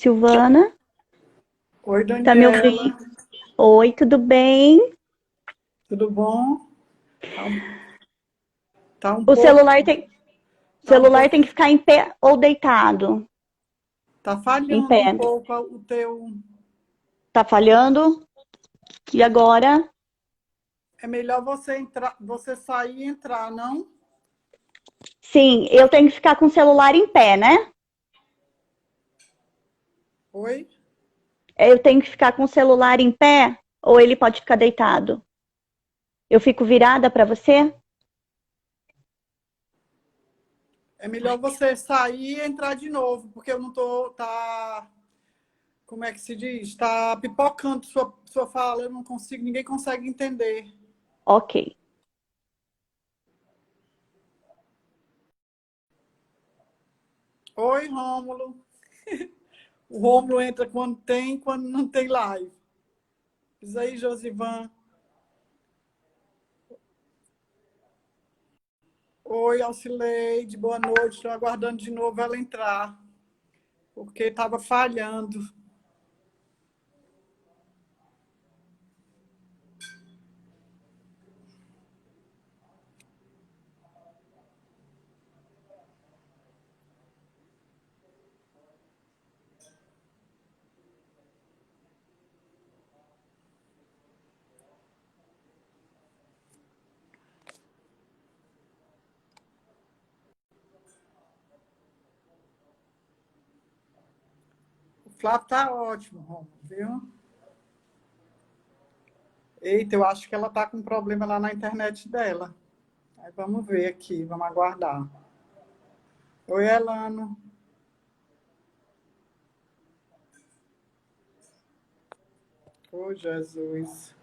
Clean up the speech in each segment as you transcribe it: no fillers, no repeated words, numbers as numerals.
Silvana. Oi, Tá me Daniela. ouvindo? Oi, tudo bem? Tudo bom? Tá um, tá um O pouco, tá um celular pouco, tem que ficar em pé ou deitado? tá Em falhando um pé. pouco o teu. Tá falhando? E agora? É melhor você entrar, você sair e entrar, não? Sim, eu tenho que ficar com o celular em pé, né? Oi? Eu tenho que ficar com o celular em pé ou ele pode ficar deitado? Eu fico virada para você? É melhor você sair e entrar de novo, porque eu não tô, como é que se diz? Tá pipocando sua fala, eu não consigo, ninguém consegue entender. Ok. Oi, Rômulo. O Rômulo entra quando não tem live. Diz aí, Josivan. Oi, Alcileide, boa noite. Estou aguardando de novo ela entrar, porque estava falhando. O Flávio está ótimo, Romulo, viu? Eita, eu acho que ela está com um problema lá na internet dela. Aí vamos ver aqui, vamos aguardar. Oi, Elano. Oi, Jesus.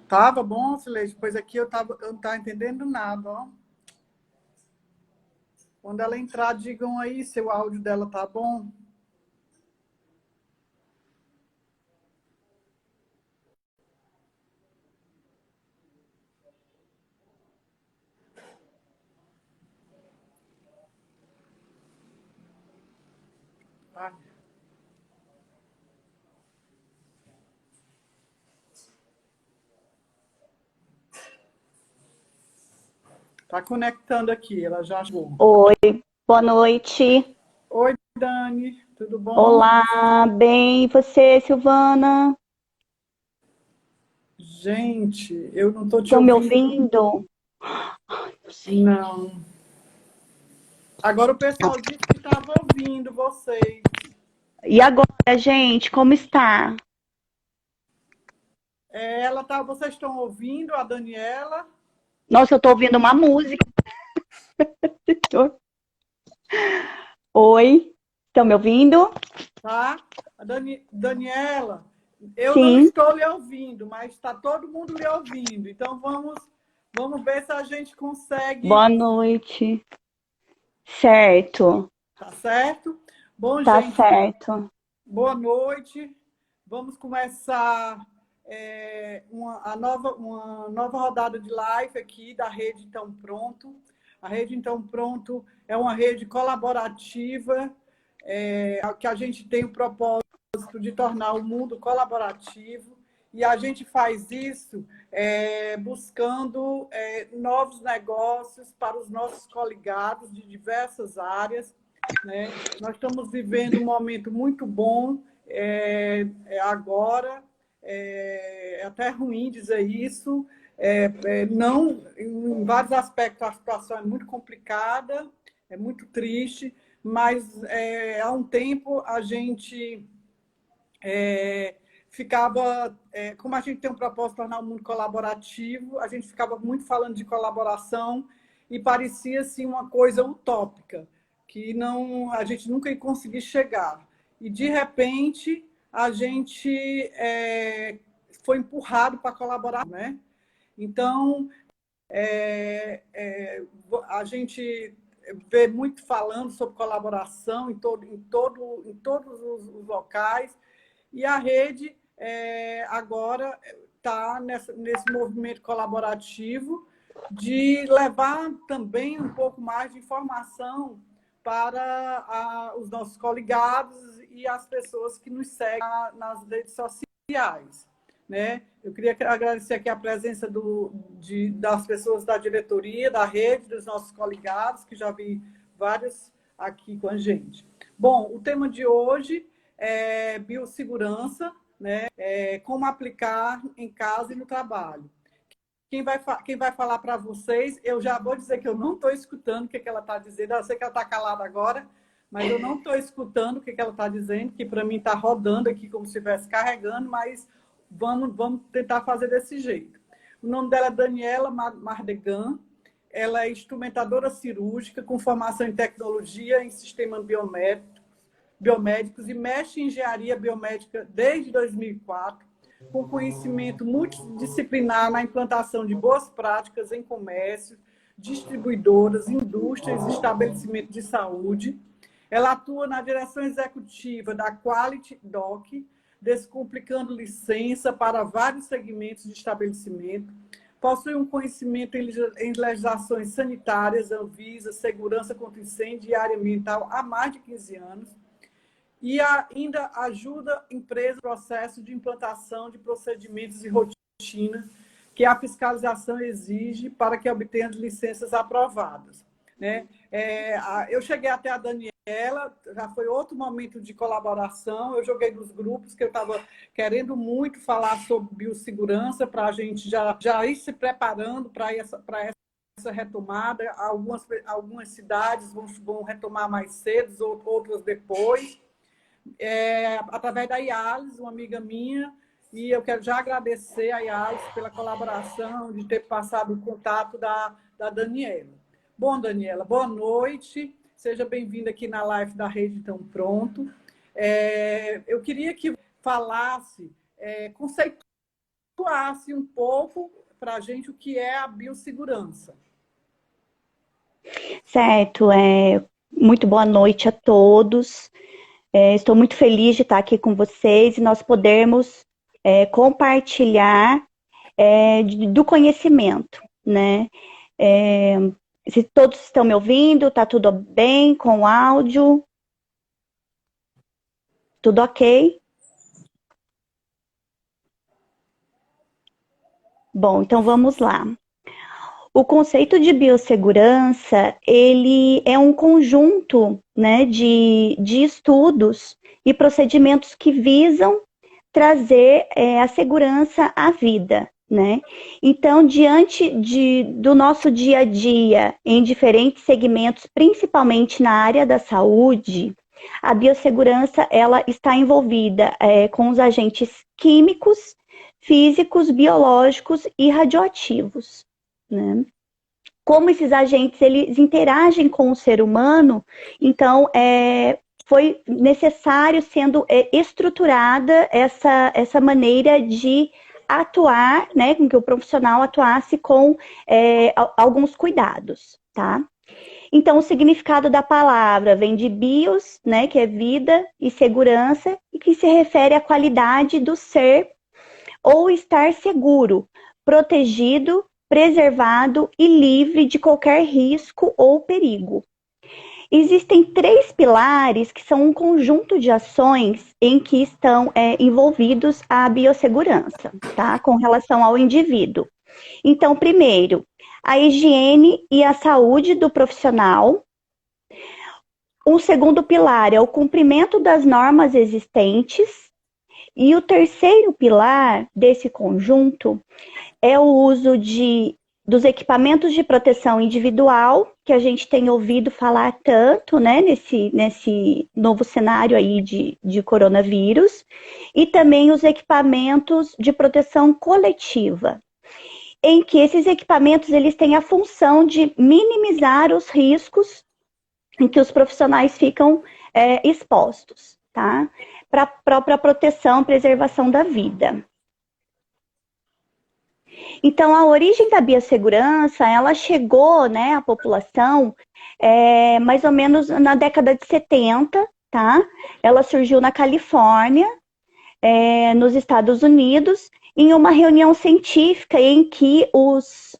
Tava bom, Alcileide? Pois aqui eu não estava entendendo nada, ó. Quando ela entrar, digam aí se o áudio dela tá bom. Tá, tá conectando aqui, ela já chegou. Oi, boa noite. Oi, Dani, tudo bom? Olá, bem, e você, Silvana? Gente, eu não estou te Estão me ouvindo. ouvindo? Não sei. Não. Agora o pessoal disse que estava ouvindo vocês. E agora, gente, como está? Vocês estão ouvindo a Daniela, Nossa, eu tô ouvindo uma música. Oi, estão me ouvindo? tá? Daniela, eu não Sim. estou lhe ouvindo, mas está todo mundo lhe ouvindo. Então vamos ver se a gente consegue, Boa noite. Certo, tá certo? Bom, tá gente, certo. boa noite. Vamos começar uma nova rodada de live aqui da Rede Então Pronto. A Rede Então Pronto é uma rede colaborativa que a gente tem o propósito de tornar o mundo colaborativo e a gente faz isso buscando novos negócios para os nossos coligados de diversas áreas, né? Nós estamos vivendo um momento muito bom agora, é até ruim dizer isso, não, em vários aspectos a situação é muito complicada, é muito triste, mas há um tempo a gente ficava, como a gente tem um propósito de tornar o mundo colaborativo, a gente ficava muito falando de colaboração e parecia assim uma coisa utópica, que não, a gente nunca ia conseguir chegar. E, de repente, a gente foi empurrado para colaborar, né? Então, a gente vê muito falando sobre colaboração em todos os locais, e a rede agora está nesse movimento colaborativo de levar também um pouco mais de informação para os nossos coligados e as pessoas que nos seguem nas redes sociais. Né? Eu queria agradecer aqui a presença das pessoas da diretoria, da rede, dos nossos coligados, que já vi vários aqui com a gente. Bom, o tema de hoje é biossegurança, né? Como aplicar em casa e no trabalho. Quem vai falar para vocês, eu já vou dizer que eu não estou escutando o que ela está dizendo. Eu sei que ela está calada agora, mas eu não estou escutando o que ela está dizendo, que para mim está rodando aqui como se estivesse carregando, mas vamos tentar fazer desse jeito. O nome dela é Daniela Mardegan, ela é instrumentadora cirúrgica com formação em tecnologia em sistemas biomédicos e mexe em engenharia biomédica desde 2004, com conhecimento multidisciplinar na implantação de boas práticas em comércio, distribuidoras, indústrias e estabelecimentos de saúde. Ela atua na direção executiva da Quality Doc, descomplicando licença para vários segmentos de estabelecimento. Possui um conhecimento em legislações sanitárias, Anvisa, segurança contra incêndio e área ambiental há mais de 15 anos. E ainda ajuda empresas no processo de implantação de procedimentos e rotinas que a fiscalização exige para que obtenha licenças aprovadas. Né? Eu cheguei até a Daniela, já foi outro momento de colaboração, eu joguei nos grupos que eu estava querendo muito falar sobre biossegurança, para a gente já ir se preparando para essa retomada. Algumas cidades vão retomar mais cedo, outras depois. Através da Yales, uma amiga minha, e eu quero já agradecer a Yales pela colaboração, de ter passado o contato da Daniela. Bom, Daniela, boa noite, seja bem-vinda aqui na live da Rede Então Pronto. Eu queria que falasse, conceituasse um pouco para a gente o que é a biossegurança. Certo, muito boa noite a todos. Estou muito feliz de estar aqui com vocês e nós podermos compartilhar do conhecimento, né? Se todos estão me ouvindo, está tudo bem com o áudio? Tudo ok? Bom, então vamos lá. O conceito de biossegurança, ele é um conjunto, né, de estudos e procedimentos que visam trazer a segurança à vida, né? Então, diante do nosso dia a dia, em diferentes segmentos, principalmente na área da saúde, a biossegurança, ela está envolvida com os agentes químicos, físicos, biológicos e radioativos. Né? Como esses agentes eles interagem com o ser humano, então foi necessário sendo estruturada essa maneira de atuar, né, com que o profissional atuasse com alguns cuidados, tá? Então, o significado da palavra vem de bios, né, que é vida, e segurança, e que se refere à qualidade do ser ou estar seguro, protegido, preservado e livre de qualquer risco ou perigo. Existem 3 pilares que são um conjunto de ações em que estão envolvidos a biossegurança, tá? Com relação ao indivíduo. Então, primeiro, a higiene e a saúde do profissional. O segundo pilar é o cumprimento das normas existentes. E o terceiro pilar desse conjunto é o uso dos equipamentos de proteção individual, que a gente tem ouvido falar tanto, né, nesse novo cenário aí de coronavírus, e também os equipamentos de proteção coletiva, em que esses equipamentos eles têm a função de minimizar os riscos em que os profissionais ficam expostos, tá? Para a própria proteção, preservação da vida. Então, a origem da biossegurança, ela chegou, né, à população mais ou menos na década de 70, tá? Ela surgiu na Califórnia, nos Estados Unidos, em uma reunião científica em que os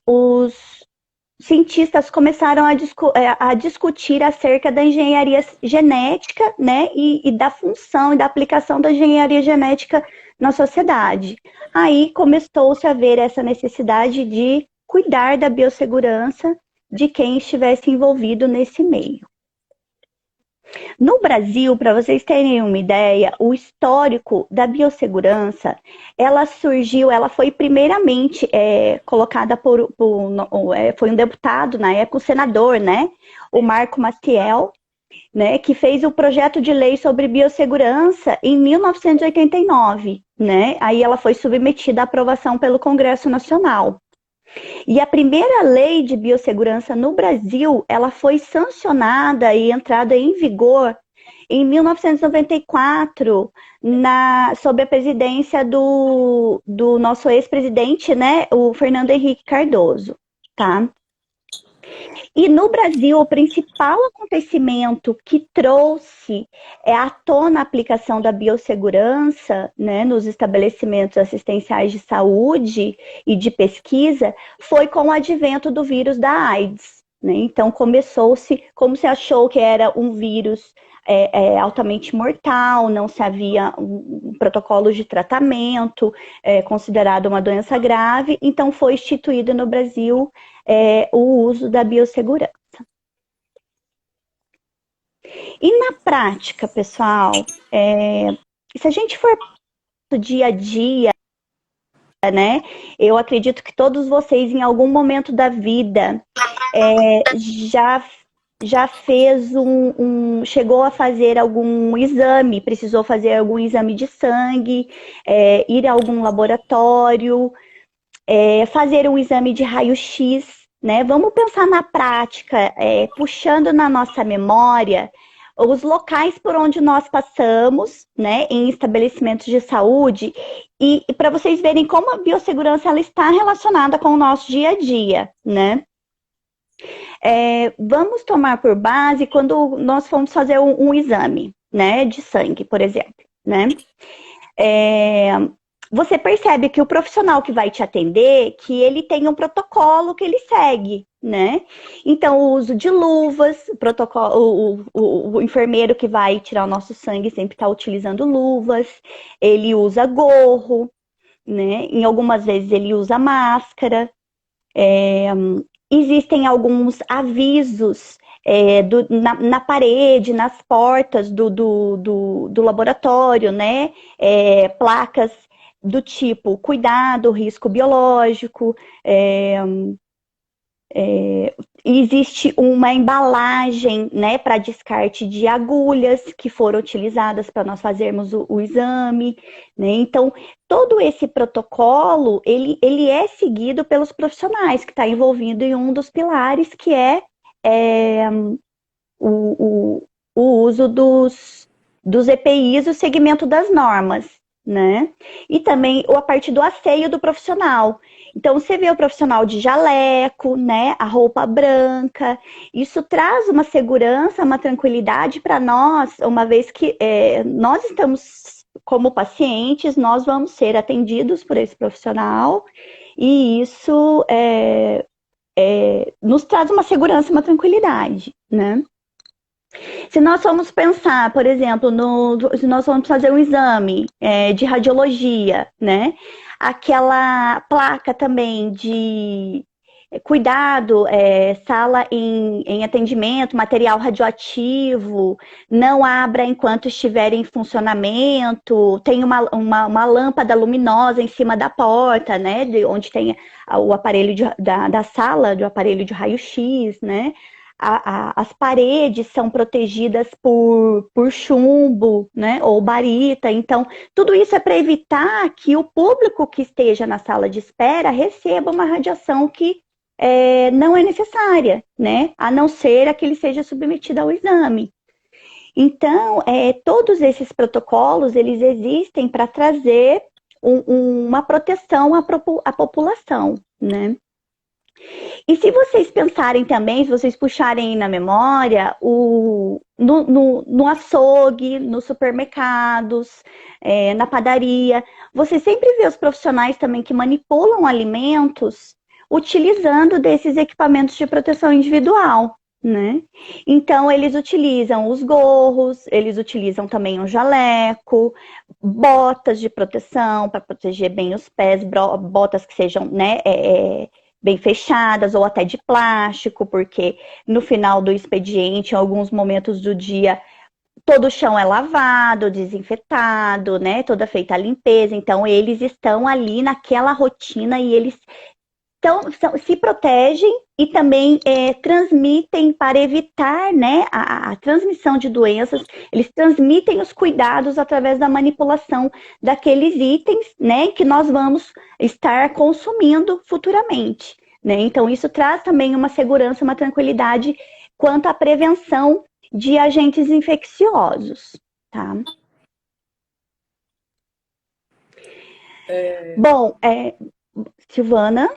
cientistas começaram a discutir acerca da engenharia genética, né, e da função e da aplicação da engenharia genética na sociedade. Aí começou-se a ver essa necessidade de cuidar da biossegurança de quem estivesse envolvido nesse meio. No Brasil, para vocês terem uma ideia, o histórico da biossegurança, ela surgiu, ela foi primeiramente colocada foi um deputado na época, o senador, né, o Marco Maciel, né, que fez o projeto de lei sobre biossegurança em 1989, né, aí ela foi submetida à aprovação pelo Congresso Nacional. E a primeira lei de biossegurança no Brasil, ela foi sancionada e entrada em vigor em 1994, sob a presidência do nosso ex-presidente, né, o Fernando Henrique Cardoso, tá? E no Brasil, o principal acontecimento que trouxe à tona a aplicação da biossegurança, né, nos estabelecimentos assistenciais de saúde e de pesquisa foi com o advento do vírus da AIDS. Né? Então, começou-se, como se achou que era um vírus altamente mortal, não se havia um protocolo de tratamento, considerado uma doença grave, então foi instituído no Brasil o uso da biossegurança. E na prática, pessoal, se a gente for do dia a dia, né, eu acredito que todos vocês, em algum momento da vida, já fez chegou a fazer algum exame, precisou fazer algum exame de sangue, ir a algum laboratório, fazer um exame de raio-x, né? Vamos pensar na prática, puxando na nossa memória os locais por onde nós passamos, né, em estabelecimentos de saúde, e para vocês verem como a biossegurança ela está relacionada com o nosso dia a dia, né? Vamos tomar por base quando nós formos fazer um exame, né, de sangue, por exemplo, né? Você percebe que o profissional que vai te atender, que ele tem um protocolo que ele segue, né? Então, o uso de luvas, o enfermeiro que vai tirar o nosso sangue sempre está utilizando luvas, ele usa gorro, né? Em algumas vezes ele usa máscara. Existem alguns avisos na parede, nas portas do laboratório, né? Placas do tipo, cuidado, risco biológico. Existe uma embalagem, né, para descarte de agulhas que foram utilizadas para nós fazermos o exame, né? Então, todo esse protocolo, ele é seguido pelos profissionais, que está envolvido em um dos pilares, que o uso dos EPIs, o segmento das normas, né? E também a parte do asseio do profissional. Então, você vê o profissional de jaleco, né, a roupa branca, isso traz uma segurança, uma tranquilidade para nós, uma vez que nós estamos, como pacientes, nós vamos ser atendidos por esse profissional, e isso nos traz uma segurança, uma tranquilidade, né? Se nós formos pensar, por exemplo, se nós vamos fazer um exame de radiologia, né? Aquela placa também de cuidado, sala em atendimento, material radioativo, não abra enquanto estiver em funcionamento, tem uma lâmpada luminosa em cima da porta, né? Onde tem o aparelho da sala, do aparelho de raio-x, né? As paredes são protegidas por chumbo, né, ou barita. Então, tudo isso é para evitar que o público que esteja na sala de espera receba uma radiação que não é necessária, né, a não ser a que ele seja submetido ao exame. Então, todos esses protocolos, eles existem para trazer uma proteção à população, né. E se vocês pensarem também, se vocês puxarem na memória, no açougue, nos supermercados, na padaria, você sempre vê os profissionais também que manipulam alimentos utilizando desses equipamentos de proteção individual, né? Então, eles utilizam os gorros, eles utilizam também um jaleco, botas de proteção para proteger bem os pés, botas que sejam, né, bem fechadas ou até de plástico, porque no final do expediente, em alguns momentos do dia, todo o chão é lavado, desinfetado, né? Toda feita a limpeza. Então, eles estão ali naquela rotina e eles se protegem e também transmitem para evitar, né, a transmissão de doenças. Eles transmitem os cuidados através da manipulação daqueles itens, né, que nós vamos estar consumindo futuramente, né? Então, isso traz também uma segurança, uma tranquilidade quanto à prevenção de agentes infecciosos, tá? Bom, Silvana?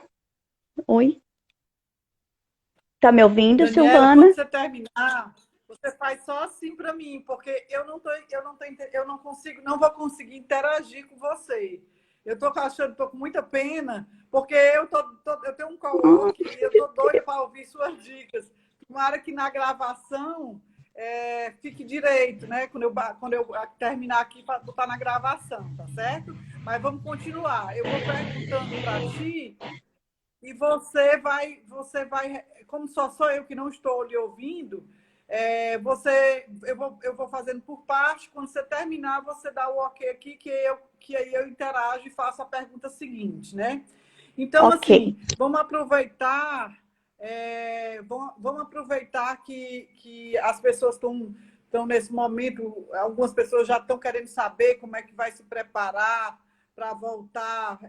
Oi? Tá me ouvindo, Daniela, Silvana? quando você terminar, você faz só assim para mim, porque eu não consigo, não vou conseguir interagir com você. Eu tô achando, tô com muita pena, porque eu tenho um coloque e eu tô doida para ouvir suas dicas. Tomara que na gravação fique direito, né? Quando eu terminar aqui para botar na gravação, tá certo? Mas vamos continuar. Eu vou perguntando para ti. E você vai, como só sou eu que não estou lhe ouvindo, eu vou fazendo por parte. Quando você terminar, você dá o ok aqui, que aí eu interajo e faço a pergunta seguinte, né? Então, Ok. assim, vamos aproveitar, vamos aproveitar que as pessoas estão nesse momento, algumas pessoas já estão querendo saber como é que vai se preparar para voltar,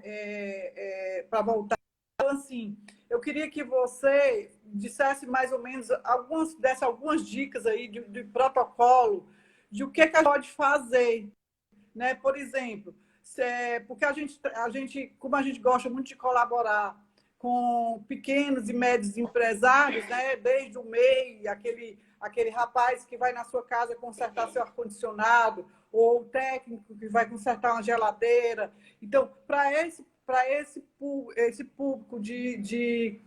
para voltar. Então, assim, eu queria que você dissesse mais ou menos desse algumas dicas aí de protocolo, de o que a gente pode fazer, né? Por exemplo, porque a gente, como a gente gosta muito de colaborar com pequenos e médios empresários, né? Desde o MEI, aquele rapaz que vai na sua casa consertar seu ar-condicionado, ou o técnico que vai consertar uma geladeira. Então, esse público de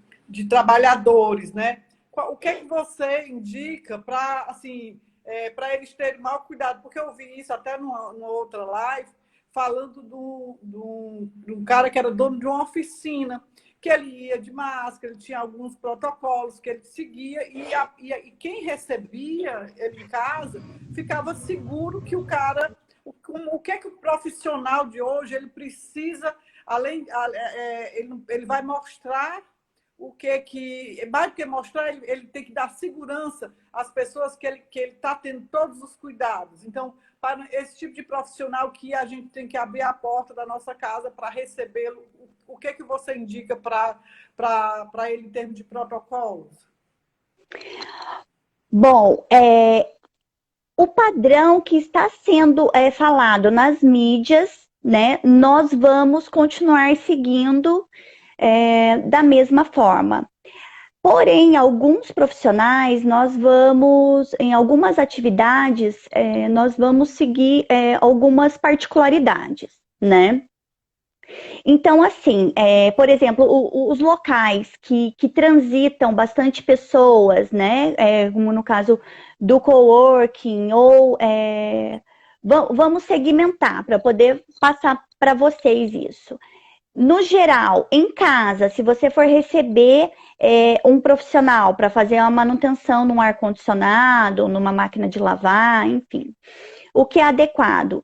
trabalhadores, né? O que é que você indica para assim, para eles terem maior cuidado? Porque eu vi isso até numa outra live, falando de um cara que era dono de uma oficina, que ele ia de máscara, ele tinha alguns protocolos que ele seguia, e quem recebia ele em casa ficava seguro que o cara... O que é que o profissional de hoje ele precisa, ele vai mostrar o que mais do que mostrar, ele tem que dar segurança às pessoas que ele está tendo todos os cuidados. Então, para esse tipo de profissional que a gente tem que abrir a porta da nossa casa para recebê-lo, o que você indica para ele em termos de protocolos? Bom, o padrão que está sendo falado nas mídias, né, nós vamos continuar seguindo da mesma forma. Porém, alguns profissionais, em algumas atividades, nós vamos seguir algumas particularidades, né? Então, assim, por exemplo, os locais que transitam bastante pessoas, né? Como no caso do coworking, ou vamos segmentar para poder passar para vocês isso. No geral, em casa, se você for receber um profissional para fazer uma manutenção num ar-condicionado, numa máquina de lavar, enfim, o que é adequado?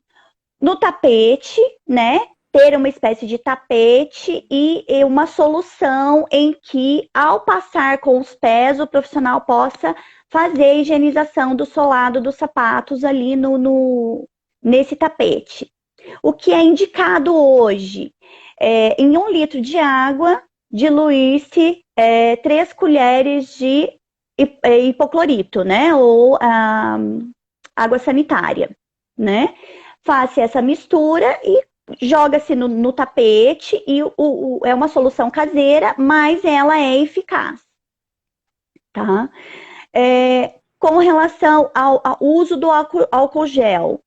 No tapete, né? Ter uma espécie de tapete e uma solução em que, ao passar com os pés, o profissional possa fazer a higienização do solado dos sapatos ali nesse tapete. O que é indicado hoje? Em 1 litro de água, diluir-se 3 colheres de hipoclorito, né? Ou água sanitária, né? Faça essa mistura e joga-se no tapete e é uma solução caseira, mas ela é eficaz, tá? Com relação ao uso do álcool gel,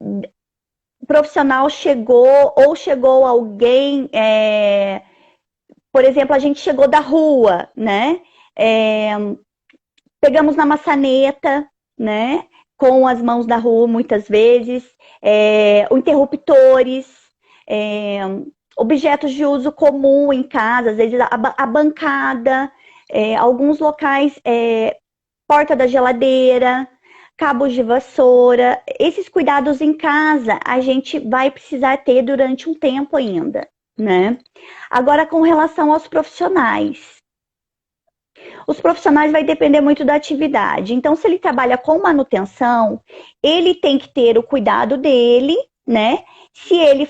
o profissional chegou ou chegou alguém, por exemplo, a gente chegou da rua, né? Pegamos na maçaneta, né? Com as mãos da rua, muitas vezes, interruptores, objetos de uso comum em casa, às vezes a bancada, alguns locais, porta da geladeira, cabos de vassoura. Esses cuidados em casa a gente vai precisar ter durante um tempo ainda, né? Agora, com relação aos profissionais. Os profissionais vai depender muito da atividade. Então, se ele trabalha com manutenção, ele tem que ter o cuidado dele, né? Se ele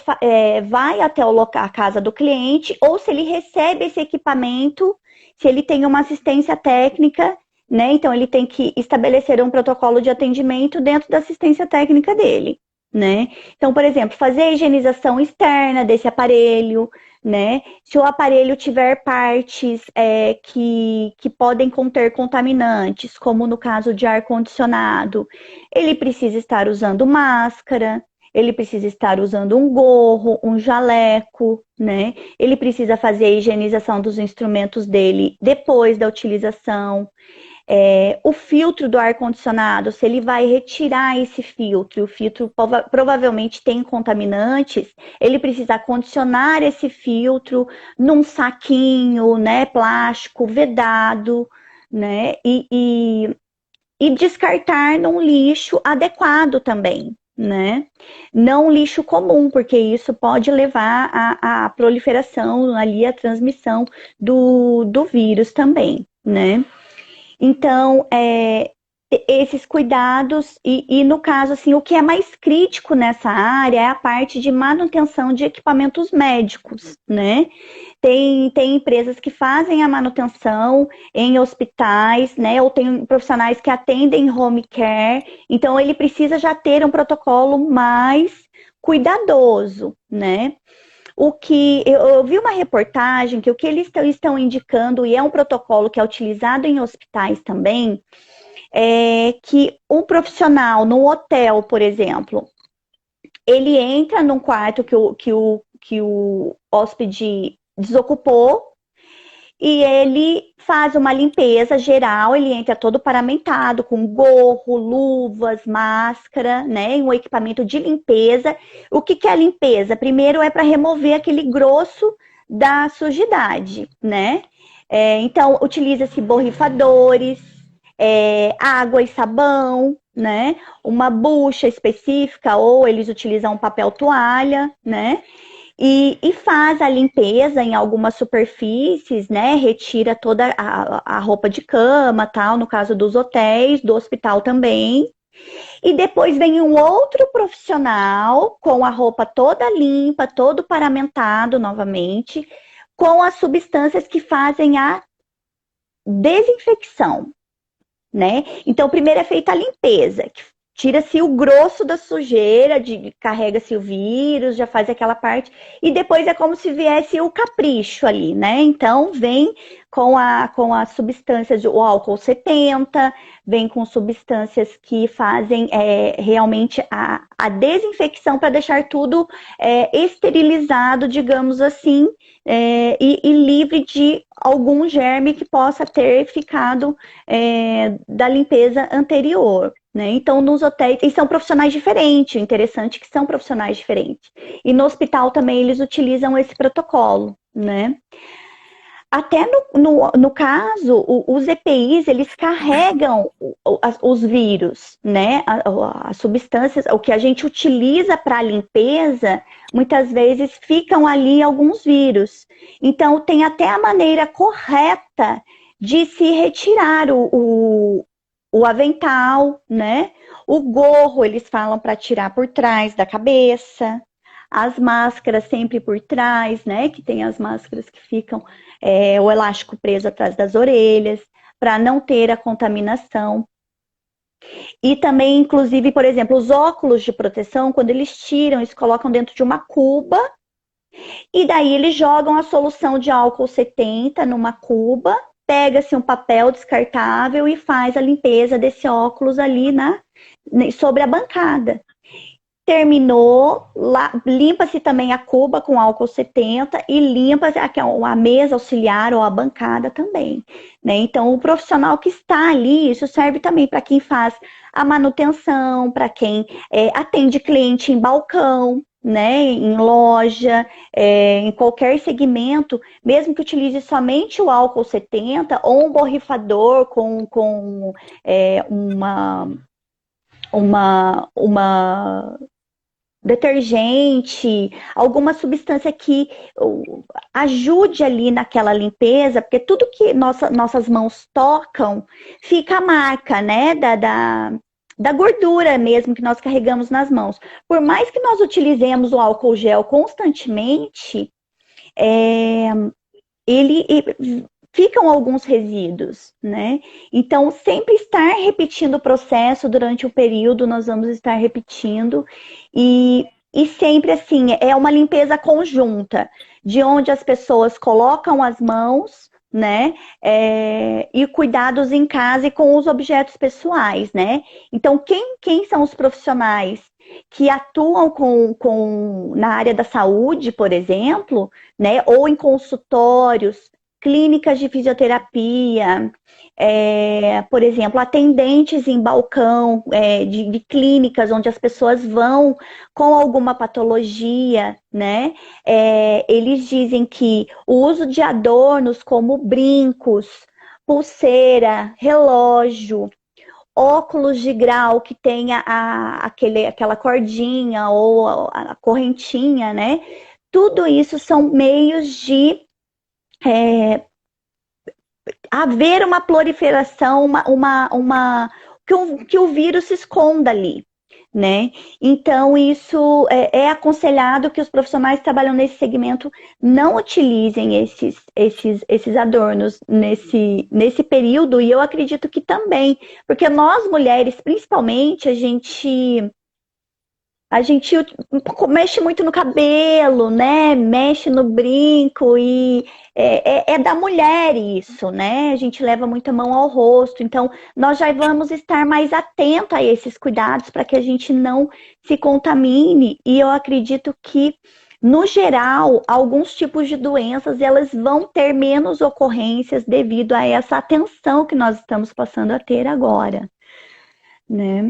vai até a casa do cliente ou se ele recebe esse equipamento, se ele tem uma assistência técnica, né? Então, ele tem que estabelecer um protocolo de atendimento dentro da assistência técnica dele, né? Então, por exemplo, fazer a higienização externa desse aparelho, né? Se o aparelho tiver partes que podem conter contaminantes, como no caso de ar-condicionado, ele precisa estar usando máscara, ele precisa estar usando um gorro, um jaleco, né? Ele precisa fazer a higienização dos instrumentos dele depois da utilização. O filtro do ar-condicionado, se ele vai retirar esse filtro, o filtro provavelmente tem contaminantes, ele precisa condicionar esse filtro num saquinho, né, plástico, vedado, né, e descartar num lixo adequado também, né, não lixo comum, porque isso pode levar à proliferação, ali, à transmissão do vírus também, né. Então, esses cuidados, e no caso, assim, o que é mais crítico nessa área é a parte de manutenção de equipamentos médicos, né? Tem empresas que fazem a manutenção em hospitais, né? Ou tem profissionais que atendem home care, então ele precisa já ter um protocolo mais cuidadoso, né? O que eu vi uma reportagem que o que eles estão indicando, e é um protocolo que é utilizado em hospitais também, é que um profissional no hotel, por exemplo, ele entra num quarto que o hóspede desocupou e ele faz uma limpeza geral, ele entra todo paramentado, com gorro, luvas, máscara, né? Um equipamento de limpeza. O que é a limpeza? Primeiro é para remover aquele grosso da sujidade, né? Então, utiliza-se borrifadores, água e sabão, né? Uma bucha específica, ou eles utilizam papel toalha, né? E faz a limpeza em algumas superfícies, né? Retira toda a roupa de cama, tal, no caso dos hotéis, do hospital também. E depois vem um outro profissional com a roupa toda limpa, todo paramentado novamente, com as substâncias que fazem a desinfecção, né? Então, primeiro é feita a limpeza, que tira-se o grosso da sujeira, carrega-se o vírus, já faz aquela parte, e depois é como se viesse o capricho ali, né? Então, vem com as substâncias, o álcool 70, vem com substâncias que fazem realmente a desinfecção para deixar tudo esterilizado, digamos assim, e livre de algum germe que possa ter ficado da limpeza anterior. Né? Então, nos hotéis, e são profissionais diferentes, o interessante é que são profissionais diferentes. E no hospital também eles utilizam esse protocolo, né? Até no caso, os EPIs, eles carregam os vírus, né? As substâncias, o que a gente utiliza para limpeza, muitas vezes ficam ali alguns vírus. Então, tem até a maneira correta de se retirar o avental, né? O gorro, eles falam para tirar por trás da cabeça. As máscaras sempre por trás, né? Que tem as máscaras que ficam o elástico preso atrás das orelhas, para não ter a contaminação. E também, inclusive, por exemplo, os óculos de proteção, quando eles tiram, eles colocam dentro de uma cuba e daí eles jogam a solução de álcool 70 numa cuba, pega-se um papel descartável e faz a limpeza desse óculos ali sobre a bancada. Terminou, limpa-se também a cuba com álcool 70 e limpa a mesa auxiliar ou a bancada também, né? Então, o profissional que está ali, isso serve também para quem faz a manutenção, para quem atende cliente em balcão, né? Em loja, em qualquer segmento, mesmo que utilize somente o álcool 70 ou um borrifador com uma detergente, alguma substância que ajude ali naquela limpeza, porque tudo que nossas mãos tocam fica a marca, né, da gordura mesmo que nós carregamos nas mãos. Por mais que nós utilizemos o álcool gel constantemente, ele ficam alguns resíduos, né? Então, sempre estar repetindo o processo durante o período, nós vamos estar repetindo e sempre assim, é uma limpeza conjunta, de onde as pessoas colocam as mãos, né? E cuidados em casa e com os objetos pessoais, né? Então, quem são os profissionais que atuam na área da saúde, por exemplo, né? Ou em consultórios, clínicas de fisioterapia, por exemplo, atendentes em balcão de clínicas onde as pessoas vão com alguma patologia, né? Eles dizem que o uso de adornos como brincos, pulseira, relógio, óculos de grau que tenha aquela cordinha ou a correntinha, né? Tudo isso são meios de haver uma proliferação, que o vírus se esconda ali, né? Então, isso é aconselhado que os profissionais que trabalham nesse segmento não utilizem esses adornos nesse período, e eu acredito que também, porque nós mulheres, principalmente, a gente mexe muito no cabelo, né? Mexe no brinco e é da mulher isso, né? A gente leva muita mão ao rosto. Então, nós já vamos estar mais atentos a esses cuidados para que a gente não se contamine. E eu acredito que, no geral, alguns tipos de doenças, elas vão ter menos ocorrências devido a essa atenção que nós estamos passando a ter agora, né?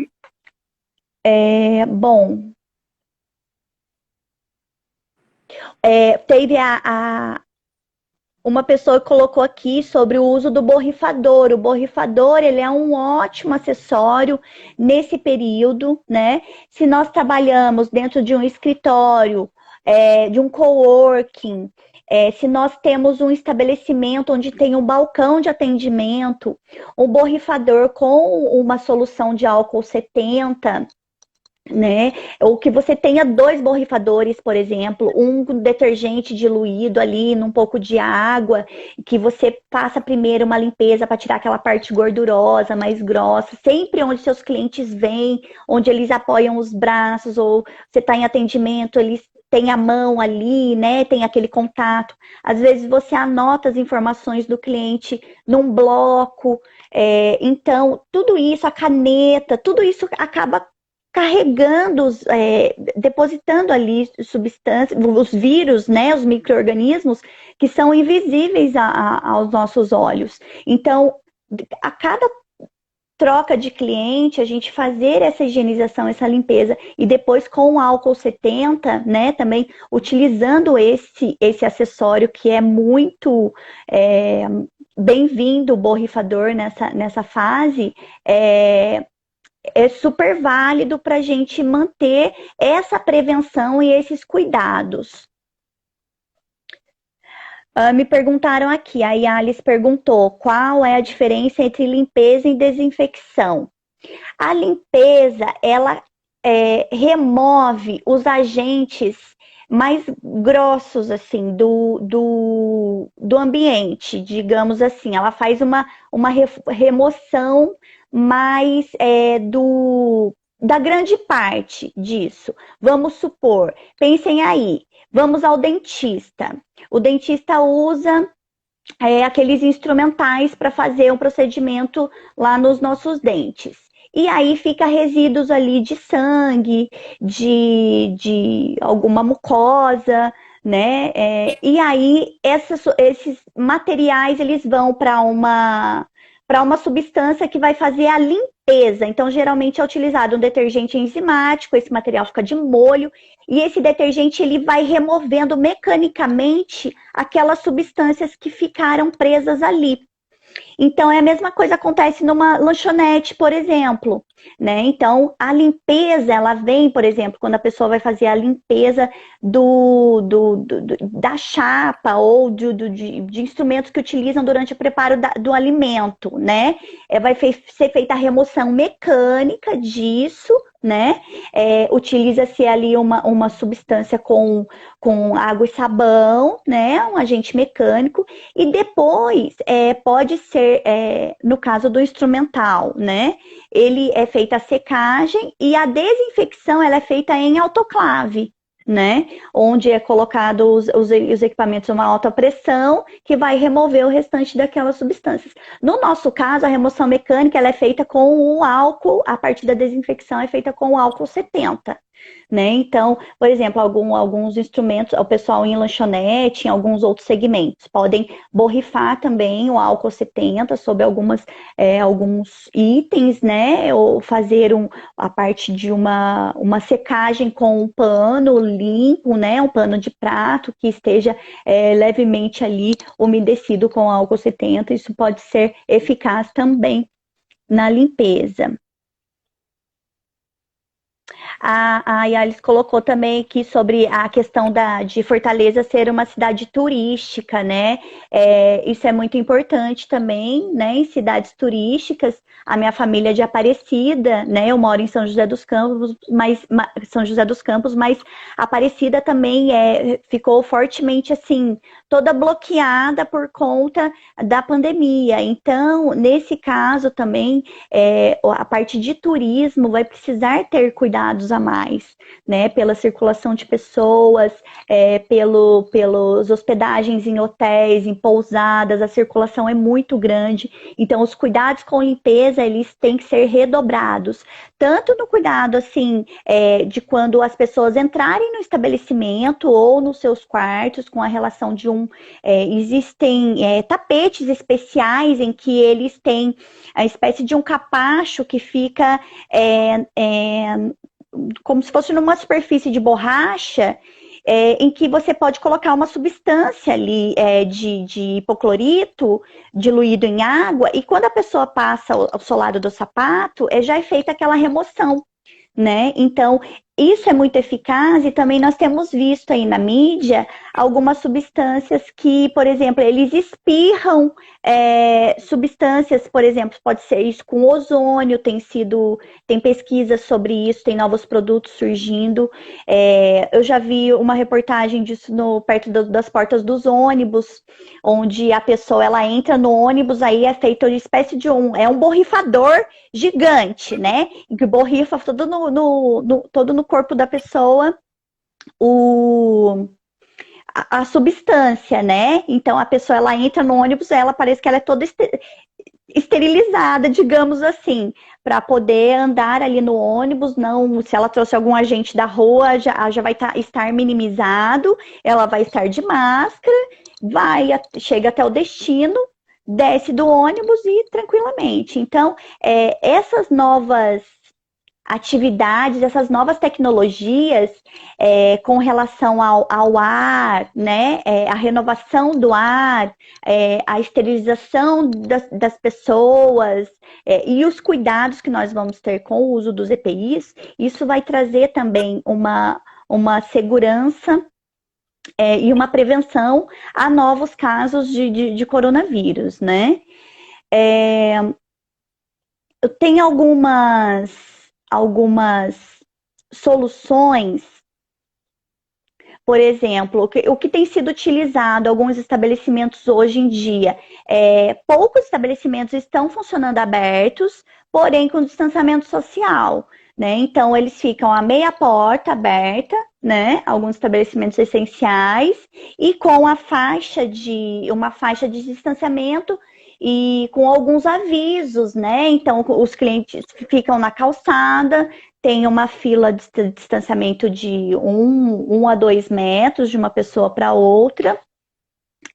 Bom... teve uma pessoa que colocou aqui sobre o uso do borrifador. O borrifador, ele é um ótimo acessório nesse período, né? Se nós trabalhamos dentro de um escritório, de um coworking, se nós temos um estabelecimento onde tem um balcão de atendimento, um borrifador com uma solução de álcool 70, né? Ou que você tenha 2 borrifadores, por exemplo, um detergente diluído ali num pouco de água, que você faça primeiro uma limpeza para tirar aquela parte gordurosa, mais grossa, sempre onde seus clientes vêm, onde eles apoiam os braços, ou você está em atendimento, eles têm a mão ali, né? Tem aquele contato. Às vezes você anota as informações do cliente num bloco, então tudo isso, a caneta, tudo isso acaba carregando, depositando ali substâncias, os vírus, né, os micro-organismos que são invisíveis aos nossos olhos. Então, a cada troca de cliente, a gente fazer essa higienização, essa limpeza, e depois com o álcool 70, né, também utilizando esse acessório que é muito bem-vindo, o borrifador nessa fase, é super válido para a gente manter essa prevenção e esses cuidados. Me perguntaram aqui, a Yalis perguntou qual é a diferença entre limpeza e desinfecção. A limpeza, ela remove os agentes mais grossos, assim, do ambiente, digamos assim. Ela faz uma remoção mais da grande parte disso. Vamos supor, pensem aí, vamos ao dentista. O dentista usa aqueles instrumentais para fazer um procedimento lá nos nossos dentes. E aí fica resíduos ali de sangue, de alguma mucosa, né? E aí esses materiais eles vão para uma substância que vai fazer a limpeza. Então, geralmente é utilizado um detergente enzimático, esse material fica de molho, e esse detergente ele vai removendo mecanicamente aquelas substâncias que ficaram presas ali. Então, é a mesma coisa que acontece numa lanchonete, por exemplo, né? Então, a limpeza, ela vem, por exemplo, quando a pessoa vai fazer a limpeza da chapa ou de instrumentos que utilizam durante o preparo do alimento, né? Vai ser feita a remoção mecânica disso, né? Utiliza-se ali uma substância com água e sabão, né? Um agente mecânico, e depois pode ser, no caso do instrumental, né? Ele é feita a secagem e a desinfecção ela é feita em autoclave, né? Onde é colocado os equipamentos a uma alta pressão que vai remover o restante daquelas substâncias. No nosso caso, a remoção mecânica ela é feita com o álcool, a parte da desinfecção é feita com o álcool 70. Né? Então, por exemplo, alguns instrumentos, o pessoal em lanchonete, em alguns outros segmentos, podem borrifar também o álcool 70 sobre alguns itens, né? Ou fazer a parte de uma secagem com um pano limpo, né? Um pano de prato que esteja levemente ali umedecido com álcool 70. Isso pode ser eficaz também na limpeza. A Yalis colocou também aqui sobre a questão de Fortaleza ser uma cidade turística, né? Isso é muito importante também, né? Em cidades turísticas, a minha família é de Aparecida, né? Eu moro em São José dos Campos, mas Aparecida também ficou fortemente assim, toda bloqueada por conta da pandemia. Então, nesse caso também, a parte de turismo vai precisar ter cuidados a mais, né? Pela circulação de pessoas, pelos hospedagens em hotéis, em pousadas, a circulação é muito grande. Então, os cuidados com limpeza, eles têm que ser redobrados. Tanto no cuidado, assim, de quando as pessoas entrarem no estabelecimento ou nos seus quartos, com a relação de existem tapetes especiais em que eles têm a espécie de um capacho que fica como se fosse numa superfície de borracha, em que você pode colocar uma substância ali de hipoclorito diluído em água, e quando a pessoa passa o solado do sapato, já é feita aquela remoção, né? Então, isso é muito eficaz, e também nós temos visto aí na mídia algumas substâncias que, por exemplo, eles espirram substâncias, por exemplo, pode ser isso com ozônio, tem pesquisas sobre isso, tem novos produtos surgindo. Eu já vi uma reportagem disso perto das portas dos ônibus, onde a pessoa ela entra no ônibus, aí é feito uma espécie de um borrifador gigante, né? Em que borrifa todo no corpo da pessoa a substância, né? Então a pessoa ela entra no ônibus, ela parece que ela é toda esterilizada, digamos assim, para poder andar ali no ônibus. Não, se ela trouxe algum agente da rua, já vai estar minimizado, ela vai estar de máscara, chega até o destino, desce do ônibus e tranquilamente. Então, essas novas atividades, essas novas tecnologias com relação ao ar, né? A renovação do ar, a esterilização das pessoas e os cuidados que nós vamos ter com o uso dos EPIs, isso vai trazer também uma segurança e uma prevenção a novos casos de coronavírus, né? Tem algumas soluções Por exemplo, o que tem sido utilizado alguns estabelecimentos hoje em dia, poucos estabelecimentos estão funcionando abertos, porém com distanciamento social, né? Então eles ficam a meia porta aberta, né? Alguns estabelecimentos essenciais e com uma faixa de distanciamento e com alguns avisos, né? Então os clientes ficam na calçada, tem uma fila de distanciamento de 1 a 2 metros de uma pessoa para outra.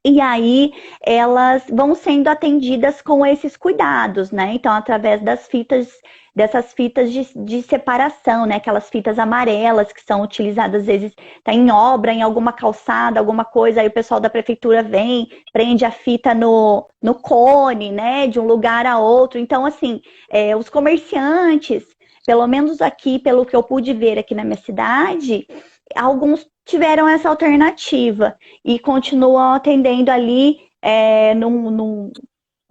E aí elas vão sendo atendidas com esses cuidados, né? Então, através dessas fitas de separação, né? Aquelas fitas amarelas que são utilizadas, às vezes, tá em obra, em alguma calçada, alguma coisa, aí o pessoal da prefeitura vem, prende a fita no cone, né? De um lugar a outro. Então, assim, os comerciantes, pelo menos aqui, pelo que eu pude ver aqui na minha cidade, alguns tiveram essa alternativa e continuam atendendo ali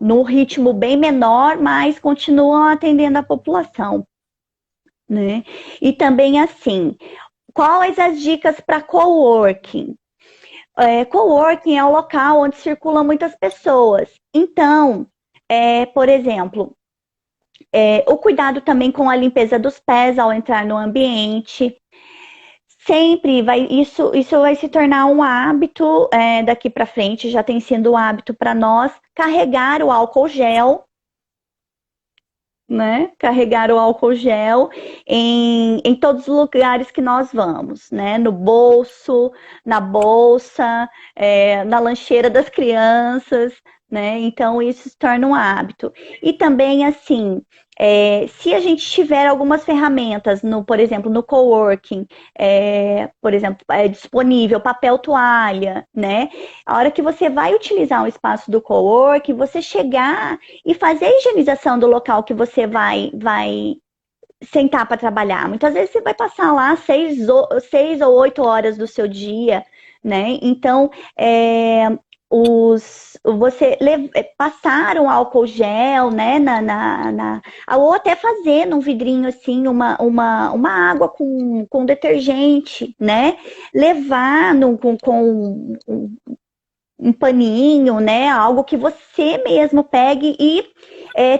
num ritmo bem menor, mas continuam atendendo a população, né? E também assim, quais as dicas para coworking? Coworking é um local onde circulam muitas pessoas. Então, por exemplo, o cuidado também com a limpeza dos pés ao entrar no ambiente, sempre isso vai se tornar um hábito daqui para frente, já tem sido um hábito para nós, carregar o álcool gel, né? Carregar o álcool gel em todos os lugares que nós vamos, né? No bolso, na bolsa, na lancheira das crianças, né? Então isso se torna um hábito. E também, assim, se a gente tiver algumas ferramentas, por exemplo, no coworking, por exemplo, disponível papel toalha, né? A hora que você vai utilizar um espaço do coworking, você chegar e fazer a higienização do local que você vai sentar para trabalhar. Muitas vezes você vai passar lá 6 ou 8 horas do seu dia, né? Então, você passar um álcool gel, né, ou até fazer num vidrinho assim uma água com detergente, né? Levar com um paninho, né? Algo que você mesmo pegue e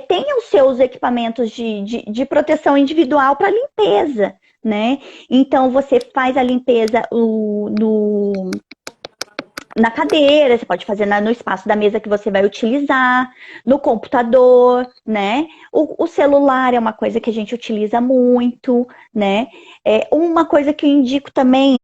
tenha os seus equipamentos de proteção individual para limpeza, né? Então você faz a limpeza na cadeira, você pode fazer no espaço da mesa que você vai utilizar, no computador, né? O celular é uma coisa que a gente utiliza muito, né? Uma coisa que eu indico também.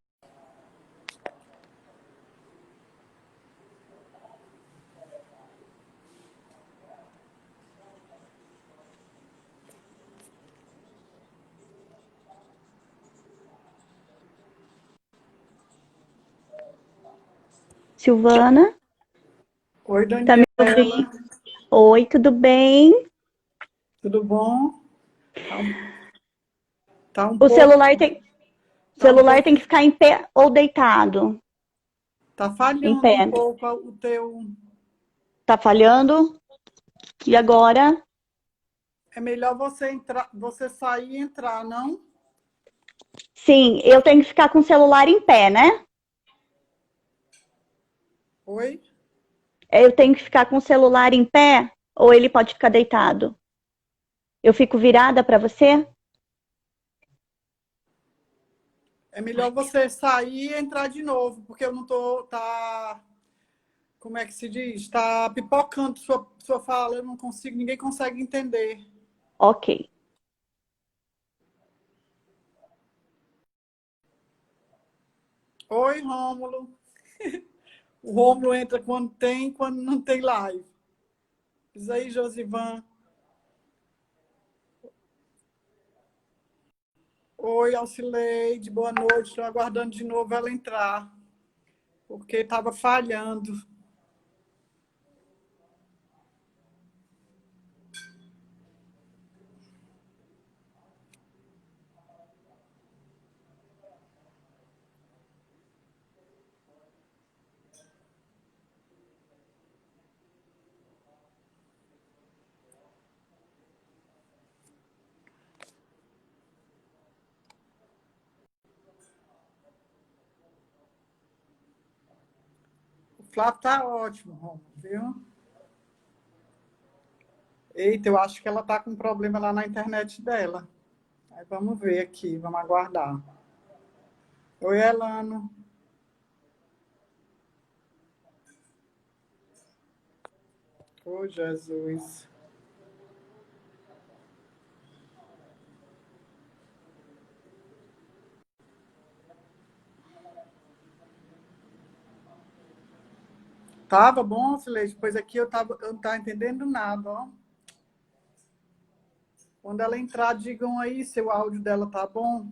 Silvana, Oi, tá me Daniela. ouvindo? Oi, tudo bem? Tudo bom? Tá um, tá um O pouco, tá um celular pouco, tem que ficar em pé ou deitado? tá Em falhando um pé. pouco o teu. Tá falhando? E agora? É melhor você entrar, você sair e entrar, não? Sim, eu tenho que ficar com o celular em pé, né? Oi? Eu tenho que ficar com o celular em pé ou ele pode ficar deitado? Eu fico virada para você? É melhor você sair e entrar de novo, porque eu não tô, como é que se diz? Tá pipocando sua fala, eu não consigo, ninguém consegue entender. Ok. Oi, Rômulo. O Rômulo entra quando tem, quando não tem live. Diz aí, Josivan. Oi, Alcileide, boa noite. Estou aguardando de novo ela entrar, porque estava falhando. Flávio tá ótimo, Romulo, viu? Eita, eu acho que ela tá com um problema lá na internet dela. Aí vamos ver aqui, vamos aguardar. Oi, Elano. Ô, Jesus. Tava bom, Silêncio? Pois aqui eu não tava entendendo nada, ó. Quando ela entrar, digam aí se o áudio dela tá bom.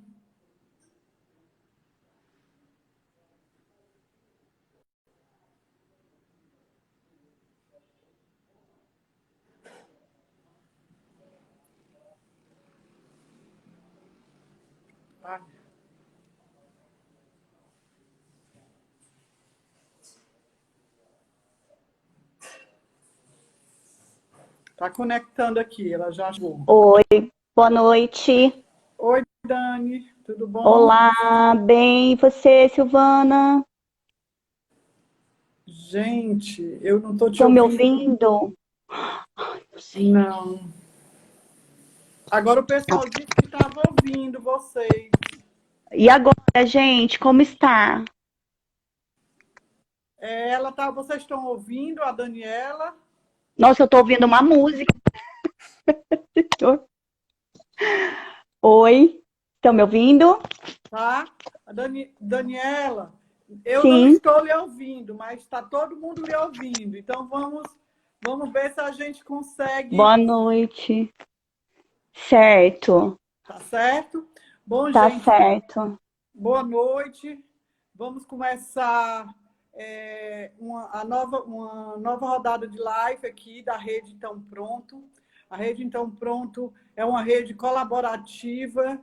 Tá, tá conectando aqui, ela já chegou. Oi, boa noite. Oi, Dani, tudo bom? Olá, bem, e você, Silvana? Gente, eu não tô te Estão me ouvindo. ouvindo? Ai, não sei. Não. Agora o pessoal disse que estava ouvindo vocês. E agora, gente, como está? Vocês estão ouvindo a Daniela? Nossa, eu tô ouvindo uma música. Oi, estão me ouvindo? Tá? Daniela, eu não Sim, estou lhe ouvindo, mas está todo mundo lhe ouvindo. Então vamos ver se a gente consegue. boa noite. Certo, Tá certo? Bom, tá gente, certo. boa noite. Vamos começar uma nova rodada de live aqui da Rede Então Pronto. A Rede Então Pronto é uma rede colaborativa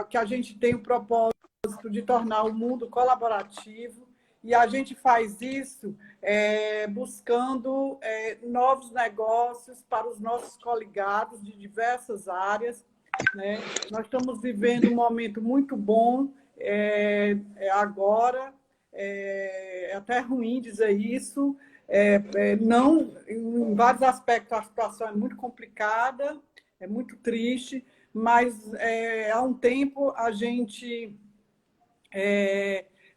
que a gente tem o propósito de tornar o mundo colaborativo e a gente faz isso buscando novos negócios para os nossos coligados de diversas áreas, né? Nós estamos vivendo um momento muito bom agora, é até ruim dizer isso, não, em vários aspectos a situação é muito complicada, é muito triste, mas há um tempo a gente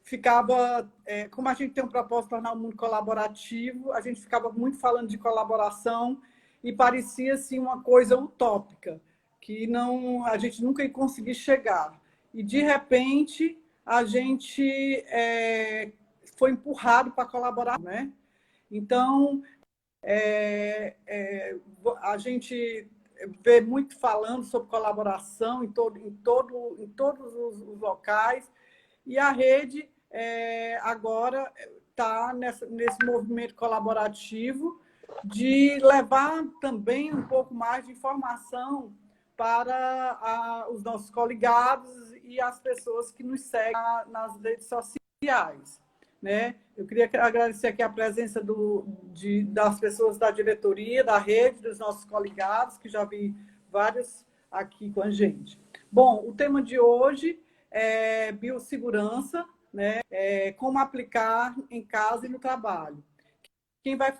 ficava, como a gente tem um propósito de tornar o mundo colaborativo, a gente ficava muito falando de colaboração e parecia assim uma coisa utópica, que não, a gente nunca ia conseguir chegar. E, de repente, a gente foi empurrado para colaborar, né? Então, a gente vê muito falando sobre colaboração em todos os locais, e a rede agora está nesse movimento colaborativo de levar também um pouco mais de informação para os nossos coligados e as pessoas que nos seguem nas redes sociais, né? Eu queria agradecer aqui a presença das pessoas da diretoria, da rede, dos nossos coligados, que já vi vários aqui com a gente. Bom, o tema de hoje é biossegurança, né? Como aplicar em casa e no trabalho. Quem vai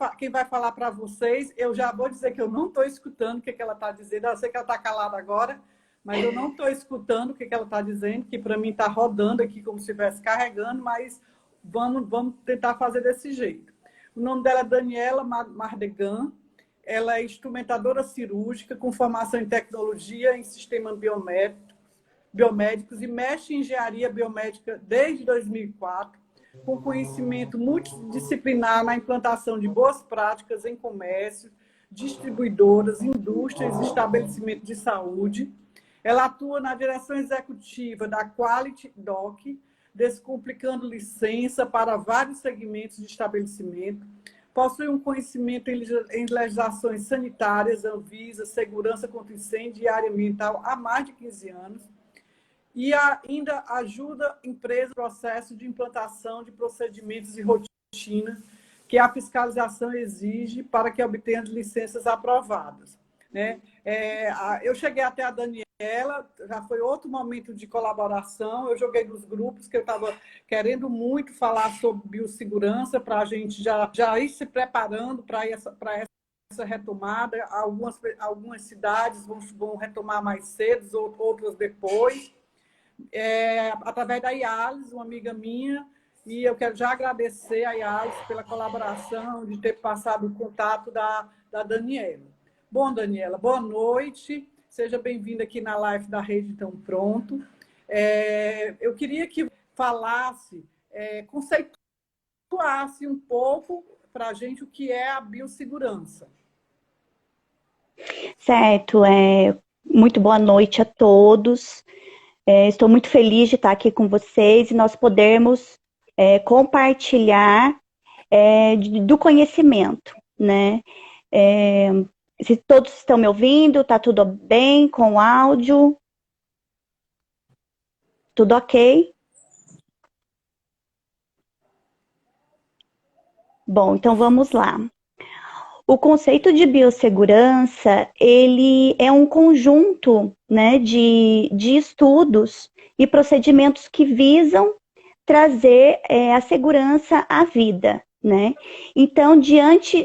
falar para vocês, eu já vou dizer que eu não estou escutando o que ela está dizendo, eu sei que ela está calada agora, mas eu não estou escutando o que ela está dizendo, que para mim está rodando aqui como se estivesse carregando, mas vamos tentar fazer desse jeito. O nome dela é Daniela Mardegan, ela é instrumentadora cirúrgica com formação em tecnologia em sistemas biomédicos e mexe em engenharia biomédica desde 2004, com conhecimento multidisciplinar na implantação de boas práticas em comércio, distribuidoras, indústrias e estabelecimentos de saúde. Ela atua na direção executiva da Quality Doc, descomplicando licença para vários segmentos de estabelecimento. Possui um conhecimento em legislações sanitárias, Anvisa, segurança contra incêndio e área ambiental há mais de 15 anos. E ainda ajuda empresas no processo de implantação de procedimentos e rotinas que a fiscalização exige para que obtenha licenças aprovadas, né? Eu cheguei até a Daniela Daniela, já foi outro momento de colaboração. Eu joguei nos grupos que eu estava querendo muito falar sobre biossegurança para a gente já ir se preparando para essa retomada. Algumas cidades vão retomar mais cedo, outras depois. Através da Yales, uma amiga minha, e eu quero já agradecer a Yales pela colaboração, de ter passado o contato da Daniela. Bom, Daniela, boa noite. Seja bem-vinda aqui na live da Rede Então Pronto. Eu queria que falasse, conceituasse um pouco para a gente o que é a biossegurança. Certo, muito boa noite a todos. Estou muito feliz de estar aqui com vocês e nós podermos compartilhar do conhecimento, né? Se todos estão me ouvindo, está tudo bem com o áudio? Tudo ok? Bom, então vamos lá. O conceito de biossegurança, ele é um conjunto, né, de estudos e procedimentos que visam trazer a segurança à vida, né? Então, diante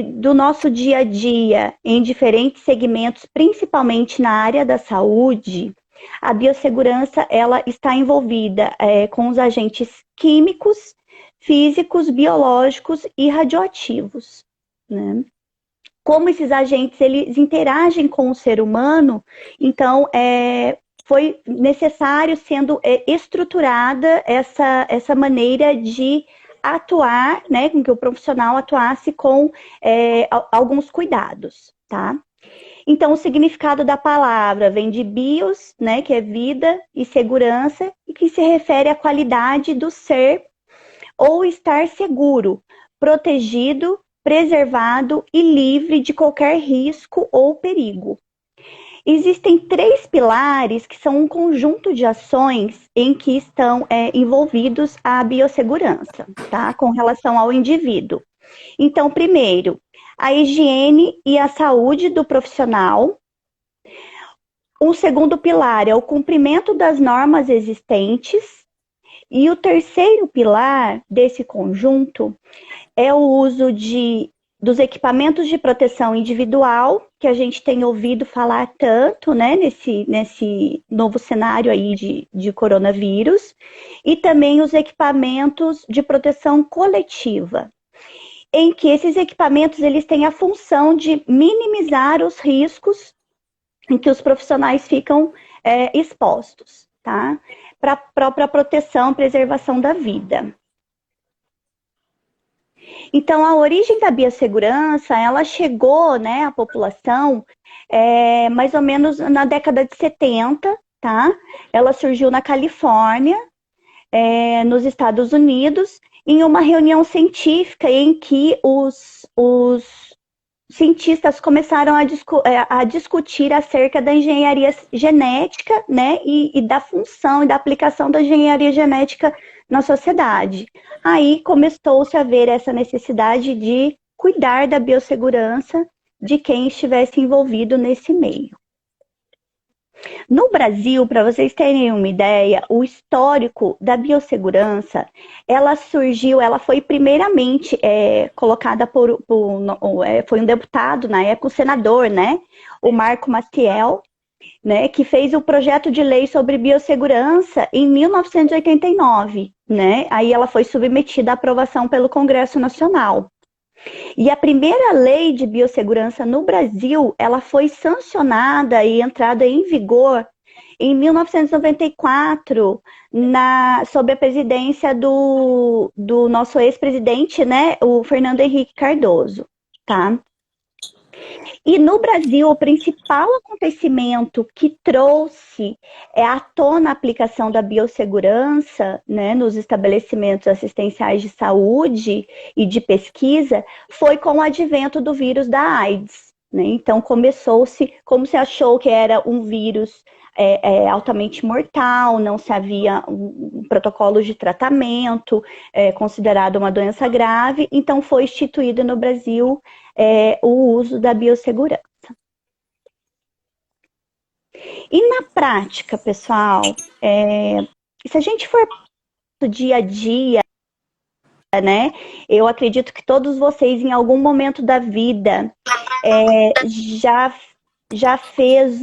do nosso dia a dia, em diferentes segmentos, principalmente na área da saúde, a biossegurança, ela está envolvida com os agentes químicos, físicos, biológicos e radioativos, né? Como esses agentes eles interagem com o ser humano, então foi necessário sendo estruturada essa maneira de atuar, né, com que o profissional atuasse com alguns cuidados, tá? Então, o significado da palavra vem de bios, né, que é vida, e segurança, e que se refere à qualidade do ser ou estar seguro, protegido, preservado e livre de qualquer risco ou perigo. Existem 3 pilares que são um conjunto de ações em que estão envolvidos a biossegurança, tá? Com relação ao indivíduo. Então, primeiro, a higiene e a saúde do profissional. O segundo pilar é o cumprimento das normas existentes. E o terceiro pilar desse conjunto é o uso dos equipamentos de proteção individual, que a gente tem ouvido falar tanto, né, nesse novo cenário aí de coronavírus, e também os equipamentos de proteção coletiva, em que esses equipamentos eles têm a função de minimizar os riscos em que os profissionais ficam expostos, tá? Para a própria proteção, preservação da vida. Então, a origem da biossegurança, ela chegou, né, à população mais ou menos na década de 70, tá? Ela surgiu na Califórnia, nos Estados Unidos, em uma reunião científica em que os cientistas começaram a discutir acerca da engenharia genética, né, e da função e da aplicação da engenharia genética na sociedade. Aí começou-se a ver essa necessidade de cuidar da biossegurança de quem estivesse envolvido nesse meio. No Brasil, para vocês terem uma ideia, o histórico da biossegurança, ela foi primeiramente colocada foi um deputado, na época, o senador, né, o Marco Maciel, né, que fez o projeto de lei sobre biossegurança em 1989, né, aí ela foi submetida à aprovação pelo Congresso Nacional. E a primeira lei de biossegurança no Brasil, ela foi sancionada e entrada em vigor em 1994, sob a presidência do nosso ex-presidente, né, o Fernando Henrique Cardoso, tá? E no Brasil, o principal acontecimento que trouxe à tona a aplicação da biossegurança, né, nos estabelecimentos assistenciais de saúde e de pesquisa foi com o advento do vírus da AIDS, né? Então, começou-se, como se achou que era um vírus altamente mortal, não se havia um protocolo de tratamento, considerado uma doença grave, então foi instituído no Brasil o uso da biossegurança. E na prática, pessoal, se a gente for do dia a dia, né? Eu acredito que todos vocês, em algum momento da vida, já fez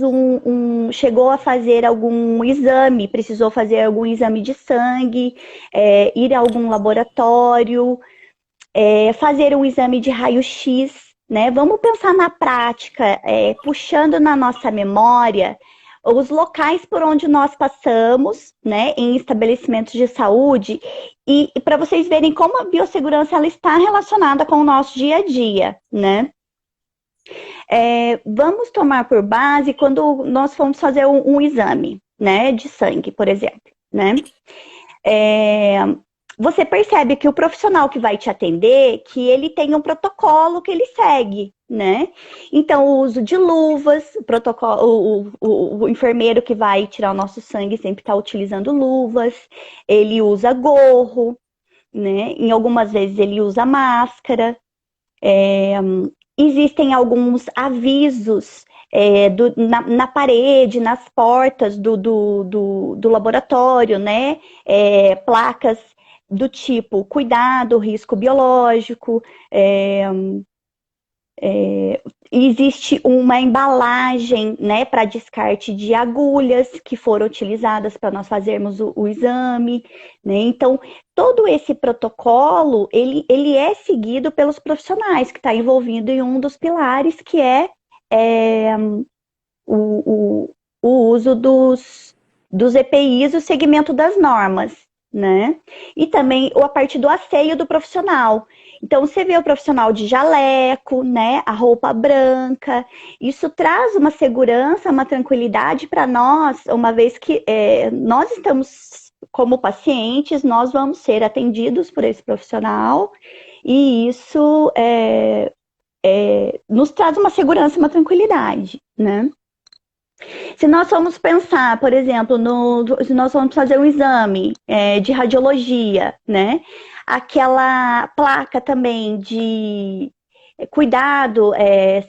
chegou a fazer algum exame, precisou fazer algum exame de sangue, ir a algum laboratório, fazer um exame de raio-x, né? Vamos pensar na prática, puxando na nossa memória os locais por onde nós passamos, né, em estabelecimentos de saúde, e para vocês verem como a biossegurança ela está relacionada com o nosso dia a dia, né? Vamos tomar por base quando nós formos fazer um exame, né, de sangue, por exemplo, né? Você percebe que o profissional que vai te atender, que ele tem um protocolo que ele segue, né? Então, o uso de luvas, o enfermeiro que vai tirar o nosso sangue sempre está utilizando luvas, ele usa gorro, né? Em algumas vezes ele usa máscara. Existem alguns avisos na parede, nas portas do laboratório, né? Placas do tipo cuidado, risco biológico. Existe uma embalagem, né, para descarte de agulhas que foram utilizadas para nós fazermos o exame, né? Então, todo esse protocolo, ele é seguido pelos profissionais, que está envolvido em um dos pilares, que o, o uso dos EPIs, o segmento das normas, né? E também a parte do asseio do profissional. Então, você vê o profissional de jaleco, né? A roupa branca. Isso traz uma segurança, uma tranquilidade para nós, uma vez que nós estamos, como pacientes, nós vamos ser atendidos por esse profissional, e isso nos traz uma segurança, uma tranquilidade, né? Se nós formos pensar, por exemplo, se nós vamos fazer um exame de radiologia, né? Aquela placa também de cuidado,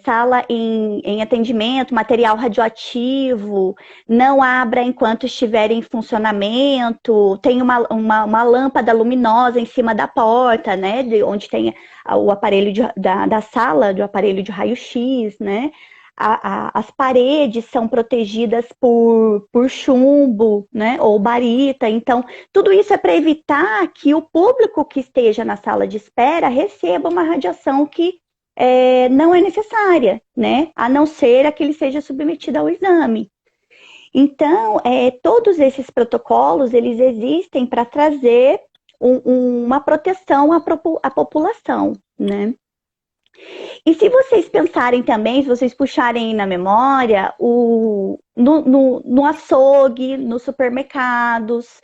sala em atendimento, material radioativo, não abra enquanto estiver em funcionamento, tem uma lâmpada luminosa em cima da porta, né? Onde tem o aparelho da sala, do aparelho de raio-x, né? As paredes são protegidas por chumbo, né, ou barita. Então, tudo isso é para evitar que o público que esteja na sala de espera receba uma radiação que não é necessária, né, a não ser a que ele seja submetido ao exame. Então, todos esses protocolos, eles existem para trazer uma proteção à população, né? E se vocês pensarem também, se vocês puxarem na memória, no açougue, nos supermercados,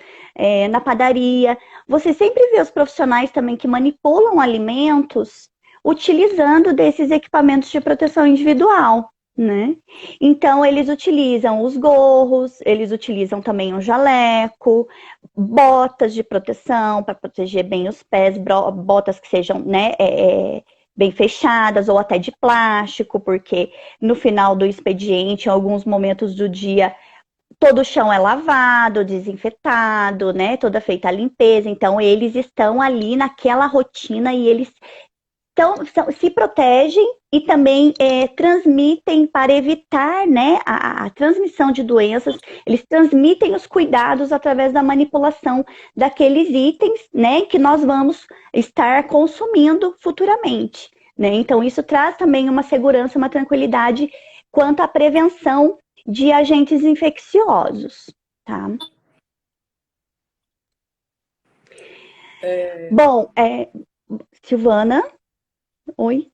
na padaria, você sempre vê os profissionais também que manipulam alimentos utilizando desses equipamentos de proteção individual, né? Então, eles utilizam os gorros, eles utilizam também um jaleco, botas de proteção para proteger bem os pés, botas que sejam, né, bem fechadas ou até de plástico, porque no final do expediente, em alguns momentos do dia, todo o chão é lavado, desinfetado, né? Toda feita a limpeza. Então, eles estão ali naquela rotina e eles se protegem e também transmitem para evitar, né, a transmissão de doenças. Eles transmitem os cuidados através da manipulação daqueles itens, né, que nós vamos estar consumindo futuramente, né? Então, isso traz também uma segurança, uma tranquilidade quanto à prevenção de agentes infecciosos, tá? Bom, Silvana? Oi?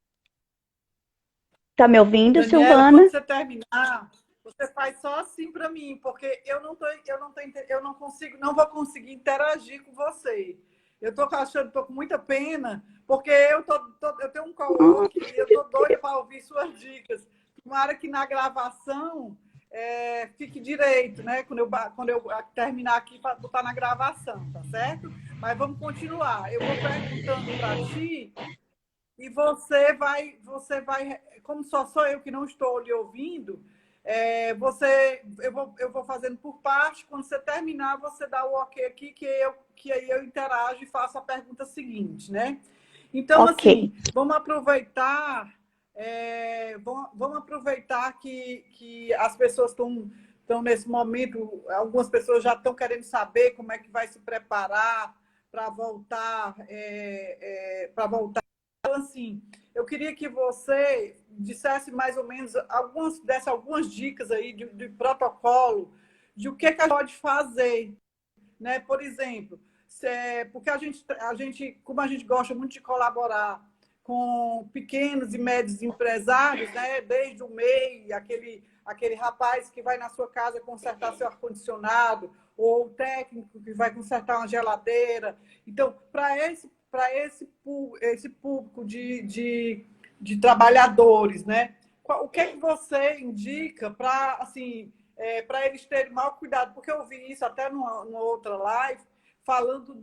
Tá me ouvindo, Daniela, Silvana? quando você terminar, você faz só assim para mim, porque eu não consigo, não vou conseguir interagir com você. Eu tô com muita pena, porque eu tenho um colo aqui e eu tô doida para ouvir suas dicas. Tomara que na gravação fique direito, né? Quando eu terminar aqui para botar na gravação, tá certo? Mas vamos continuar. Eu vou perguntando para ti. E você vai, como só sou eu que não estou lhe ouvindo, Eu vou fazendo por parte. Quando você terminar, você dá o ok aqui, que aí eu interajo e faço a pergunta seguinte, né? Então, Ok. assim, vamos aproveitar, vamos aproveitar que as pessoas estão nesse momento, algumas pessoas já estão querendo saber como é que vai se preparar para voltar, para voltar. Então, assim, eu queria que você dissesse mais ou menos desse algumas dicas aí de protocolo, de o que a gente pode fazer, né? Por exemplo, porque a gente, como a gente gosta muito de colaborar com pequenos e médios empresários, né? Desde o MEI, aquele rapaz que vai na sua casa consertar seu ar-condicionado, ou o técnico que vai consertar uma geladeira. Então, esse público de trabalhadores, né? O que é que você indica para assim, para eles terem maior cuidado? Porque eu vi isso até numa outra live, falando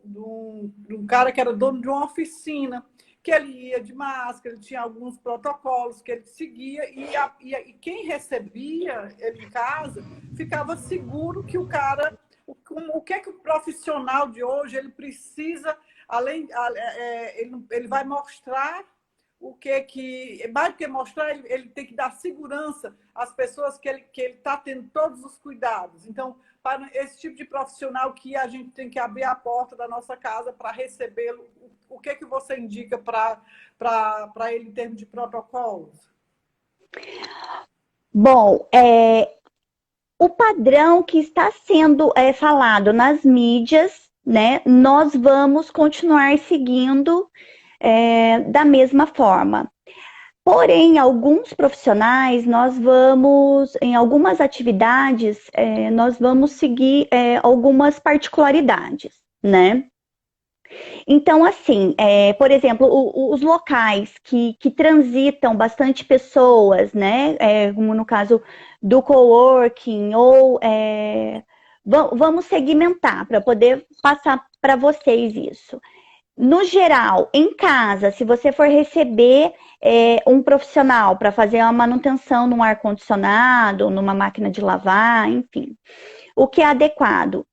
de um cara que era dono de uma oficina, que ele ia de máscara, ele tinha alguns protocolos que ele seguia, e quem recebia ele em casa ficava seguro que o cara... O que é que o profissional de hoje ele precisa, ele vai mostrar o que mais do que mostrar, ele tem que dar segurança às pessoas que ele está tendo todos os cuidados. Então, para esse tipo de profissional que a gente tem que abrir a porta da nossa casa para recebê-lo, o que você indica para ele em termos de protocolos? Bom, o padrão que está sendo falado nas mídias, né, nós vamos continuar seguindo da mesma forma. Porém, alguns profissionais, em algumas atividades, nós vamos seguir algumas particularidades, né? Então, assim, por exemplo, os locais que transitam bastante pessoas, né? Como no caso do coworking, ou vamos segmentar para poder passar para vocês isso. No geral, em casa, se você for receber um profissional para fazer uma manutenção num ar-condicionado, numa máquina de lavar, enfim, o que é adequado?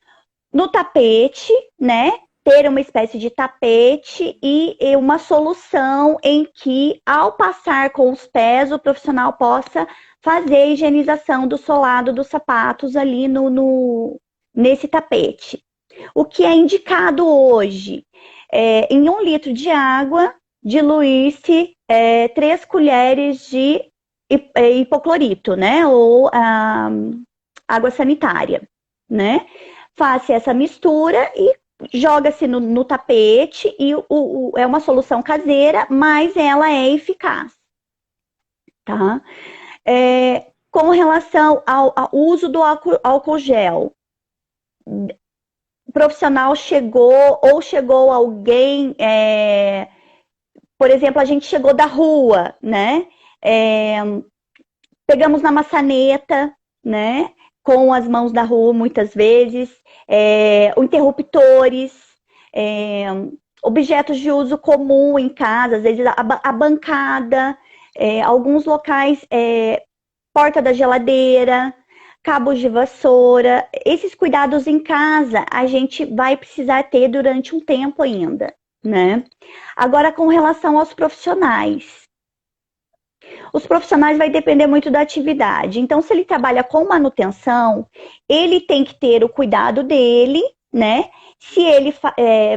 No tapete, né? Ter uma espécie de tapete e uma solução em que, ao passar com os pés, o profissional possa fazer a higienização do solado dos sapatos ali nesse tapete. O que é indicado hoje? Em 1 litro de água, diluir-se 3 colheres de hipoclorito, né? Ou água sanitária, né? Faz essa mistura e joga-se no tapete e é uma solução caseira, mas ela é eficaz, tá? Com relação ao uso do álcool gel, o profissional chegou alguém, por exemplo, a gente chegou da rua, né? Pegamos na maçaneta, né? Com as mãos da rua, muitas vezes, interruptores, objetos de uso comum em casa, às vezes a bancada, alguns locais, porta da geladeira, cabos de vassoura. Esses cuidados em casa a gente vai precisar ter durante um tempo ainda, né? Agora, com relação aos profissionais. Os profissionais vai depender muito da atividade. Então, se ele trabalha com manutenção, ele tem que ter o cuidado dele, né? Se ele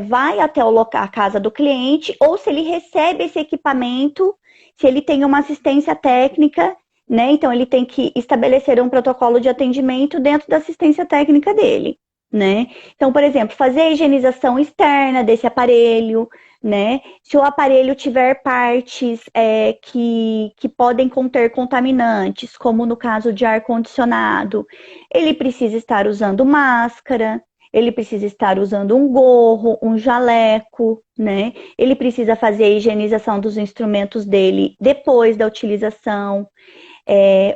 vai até a casa do cliente, ou se ele recebe esse equipamento, se ele tem uma assistência técnica, né? Então, ele tem que estabelecer um protocolo de atendimento dentro da assistência técnica dele, né? Então, por exemplo, fazer a higienização externa desse aparelho, né? Se o aparelho tiver partes que podem conter contaminantes, como no caso de ar-condicionado, ele precisa estar usando máscara, ele precisa estar usando um gorro, um jaleco, né? Ele precisa fazer a higienização dos instrumentos dele depois da utilização.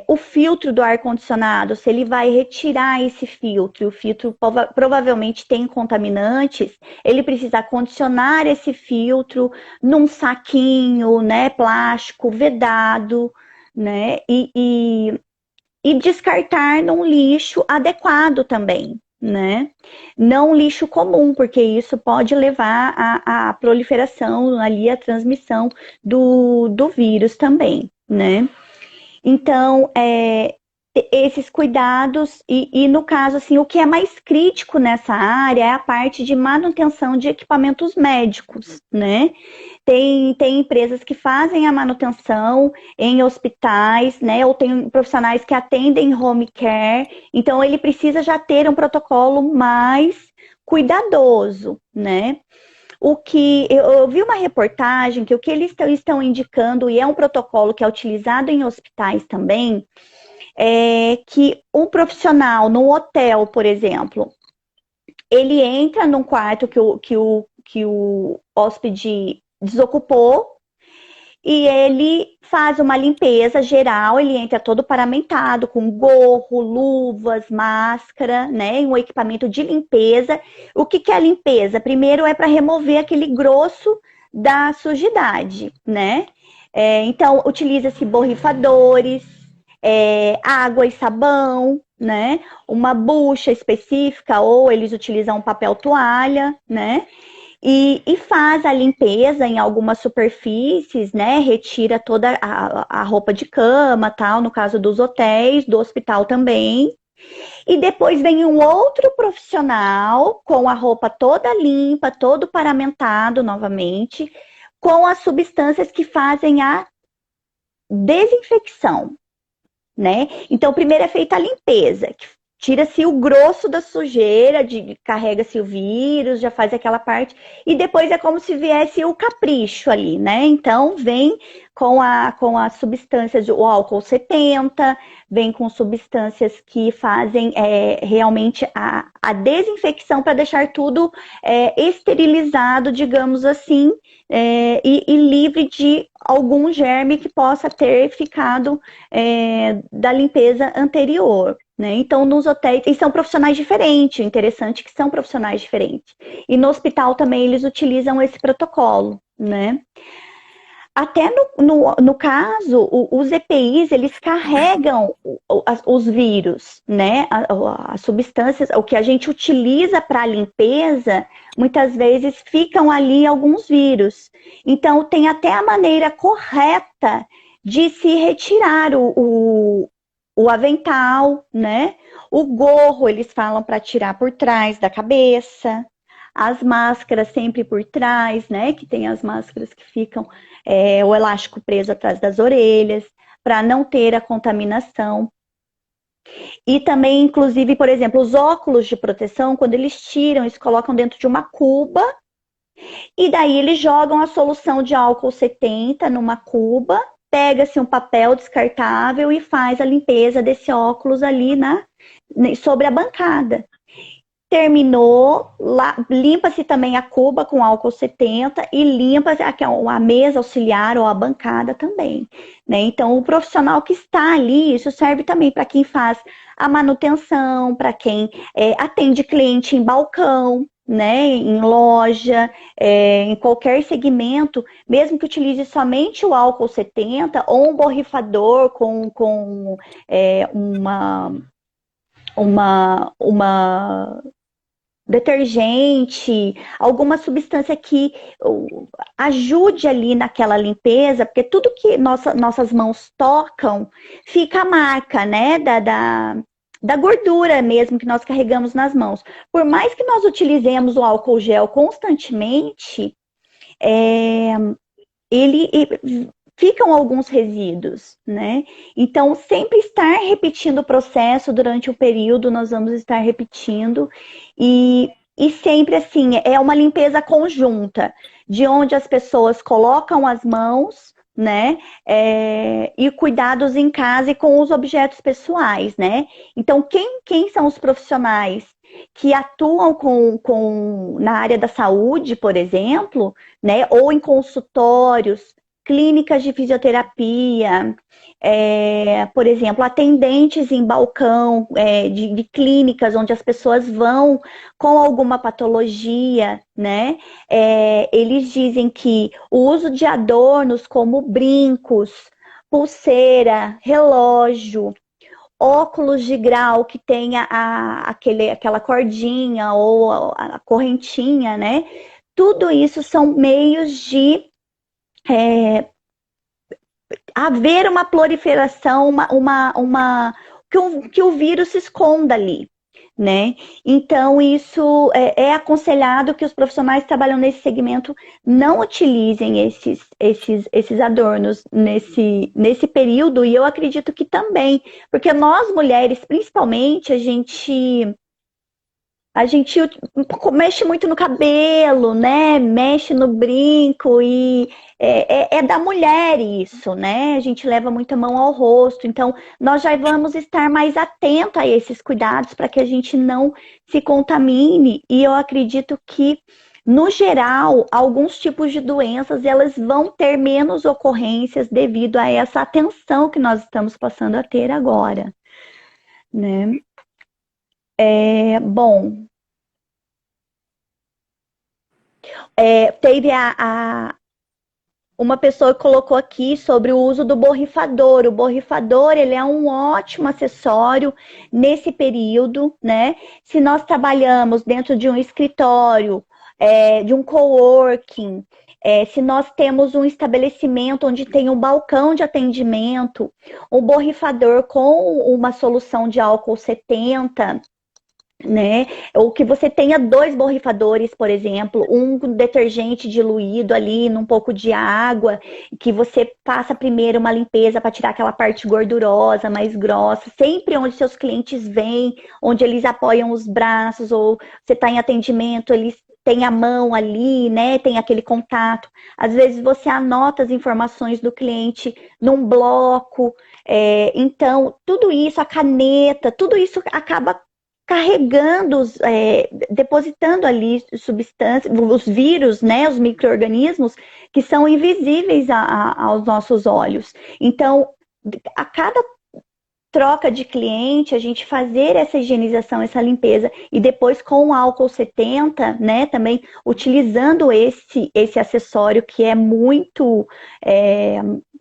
O filtro do ar-condicionado, se ele vai retirar esse filtro, o filtro provavelmente tem contaminantes, ele precisa acondicionar esse filtro num saquinho, né, plástico, vedado, né, e e descartar num lixo adequado também, né? Não lixo comum, porque isso pode levar à proliferação, ali, à transmissão do vírus também, né? Então, esses cuidados, e no caso, assim, o que é mais crítico nessa área é a parte de manutenção de equipamentos médicos, né? Tem empresas que fazem a manutenção em hospitais, né? Ou tem profissionais que atendem home care, então ele precisa já ter um protocolo mais cuidadoso, né? O que eu vi uma reportagem que o que eles estão indicando, e é um protocolo que é utilizado em hospitais também, é que um profissional num hotel, por exemplo, ele entra num quarto que o hóspede desocupou e ele faz uma limpeza geral, ele entra todo paramentado, com gorro, luvas, máscara, né? Um equipamento de limpeza. O que é a limpeza? Primeiro é para remover aquele grosso da sujidade, né? Então, utiliza-se borrifadores, água e sabão, né? Uma bucha específica, ou eles utilizam papel toalha, né? E faz a limpeza em algumas superfícies, né? Retira toda a roupa de cama, tal, no caso dos hotéis, do hospital também. E depois vem um outro profissional com a roupa toda limpa, todo paramentado novamente, com as substâncias que fazem a desinfecção, né? Então, primeiro é feita a limpeza, que tira-se o grosso da sujeira, carrega-se o vírus, já faz aquela parte, e depois é como se viesse o capricho ali, né? Então, vem com as substâncias, o álcool 70, vem com substâncias que fazem realmente a desinfecção para deixar tudo esterilizado, digamos assim, e livre de algum germe que possa ter ficado da limpeza anterior. Né? Então, nos hotéis, e são profissionais diferentes, o interessante é que são profissionais diferentes. E no hospital também eles utilizam esse protocolo, né? Até no caso, os EPIs, eles carregam os vírus, né? As substâncias, o que a gente utiliza para limpeza, muitas vezes ficam ali alguns vírus. Então, tem até a maneira correta de se retirar o avental, né? O gorro, eles falam para tirar por trás da cabeça. As máscaras sempre por trás, né? Que tem as máscaras que ficam o elástico preso atrás das orelhas, para não ter a contaminação. E também, inclusive, por exemplo, os óculos de proteção, quando eles tiram, eles colocam dentro de uma cuba, e daí eles jogam a solução de álcool 70 numa cuba, pega-se um papel descartável e faz a limpeza desse óculos ali sobre a bancada. Terminou, limpa-se também a cuba com álcool 70 e limpa a mesa auxiliar ou a bancada também, né? Então, o profissional que está ali, isso serve também para quem faz a manutenção, para quem atende cliente em balcão, né? Em loja, em qualquer segmento, mesmo que utilize somente o álcool 70 ou um borrifador com uma detergente, alguma substância que ajude ali naquela limpeza, porque tudo que nossas mãos tocam fica a marca, né, da gordura mesmo que nós carregamos nas mãos. Por mais que nós utilizemos o álcool gel constantemente, ele ficam alguns resíduos, né? Então, sempre estar repetindo o processo durante o período, nós vamos estar repetindo e sempre assim, é uma limpeza conjunta, de onde as pessoas colocam as mãos, né? E cuidados em casa e com os objetos pessoais, né? Então, quem são os profissionais que atuam na área da saúde, por exemplo, né? Ou em consultórios, clínicas de fisioterapia, por exemplo, atendentes em balcão de clínicas onde as pessoas vão com alguma patologia, né? Eles dizem que o uso de adornos como brincos, pulseira, relógio, óculos de grau que tenha aquela cordinha ou a correntinha, né? Tudo isso são meios de haver uma proliferação, que o vírus se esconda ali, né? Então, isso é aconselhado que os profissionais que trabalham nesse segmento não utilizem esses adornos nesse período, e eu acredito que também, porque nós mulheres, principalmente, a gente mexe muito no cabelo, né? Mexe no brinco e é da mulher isso, né? A gente leva muita mão ao rosto. Então, nós já vamos estar mais atentos a esses cuidados para que a gente não se contamine. E eu acredito que, no geral, alguns tipos de doenças, elas vão ter menos ocorrências devido a essa atenção que nós estamos passando a ter agora, né? Bom, teve uma pessoa que colocou aqui sobre o uso do borrifador. O borrifador, ele é um ótimo acessório nesse período, né? Se nós trabalhamos dentro de um escritório, de um coworking, se nós temos um estabelecimento onde tem um balcão de atendimento, um borrifador com uma solução de álcool 70, né? Ou que você tenha 2 borrifadores, por exemplo, um detergente diluído ali num pouco de água, que você faça primeiro uma limpeza para tirar aquela parte gordurosa, mais grossa, sempre onde seus clientes vêm, onde eles apoiam os braços, ou você está em atendimento, eles têm a mão ali, né? Tem aquele contato. Às vezes você anota as informações do cliente num bloco, então tudo isso, a caneta, tudo isso acaba carregando, depositando ali substâncias, os vírus, né, os micro-organismos que são invisíveis aos nossos olhos. Então, a cada troca de cliente, a gente fazer essa higienização, essa limpeza, e depois com o álcool 70, né, também utilizando esse acessório que é muito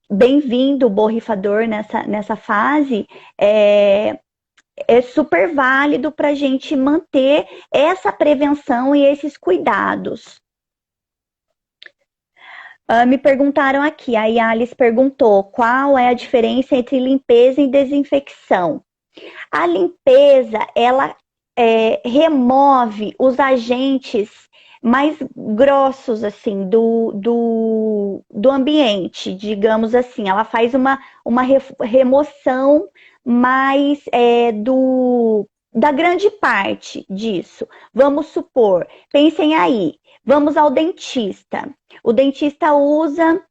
bem-vindo, o borrifador nessa fase, é super válido para a gente manter essa prevenção e esses cuidados. Me perguntaram aqui, a Yalis perguntou qual é a diferença entre limpeza e desinfecção. A limpeza, ela remove os agentes mais grossos, assim, do ambiente, digamos assim. Ela faz uma remoção mais da grande parte disso. Vamos supor, pensem aí, vamos ao dentista. O dentista usa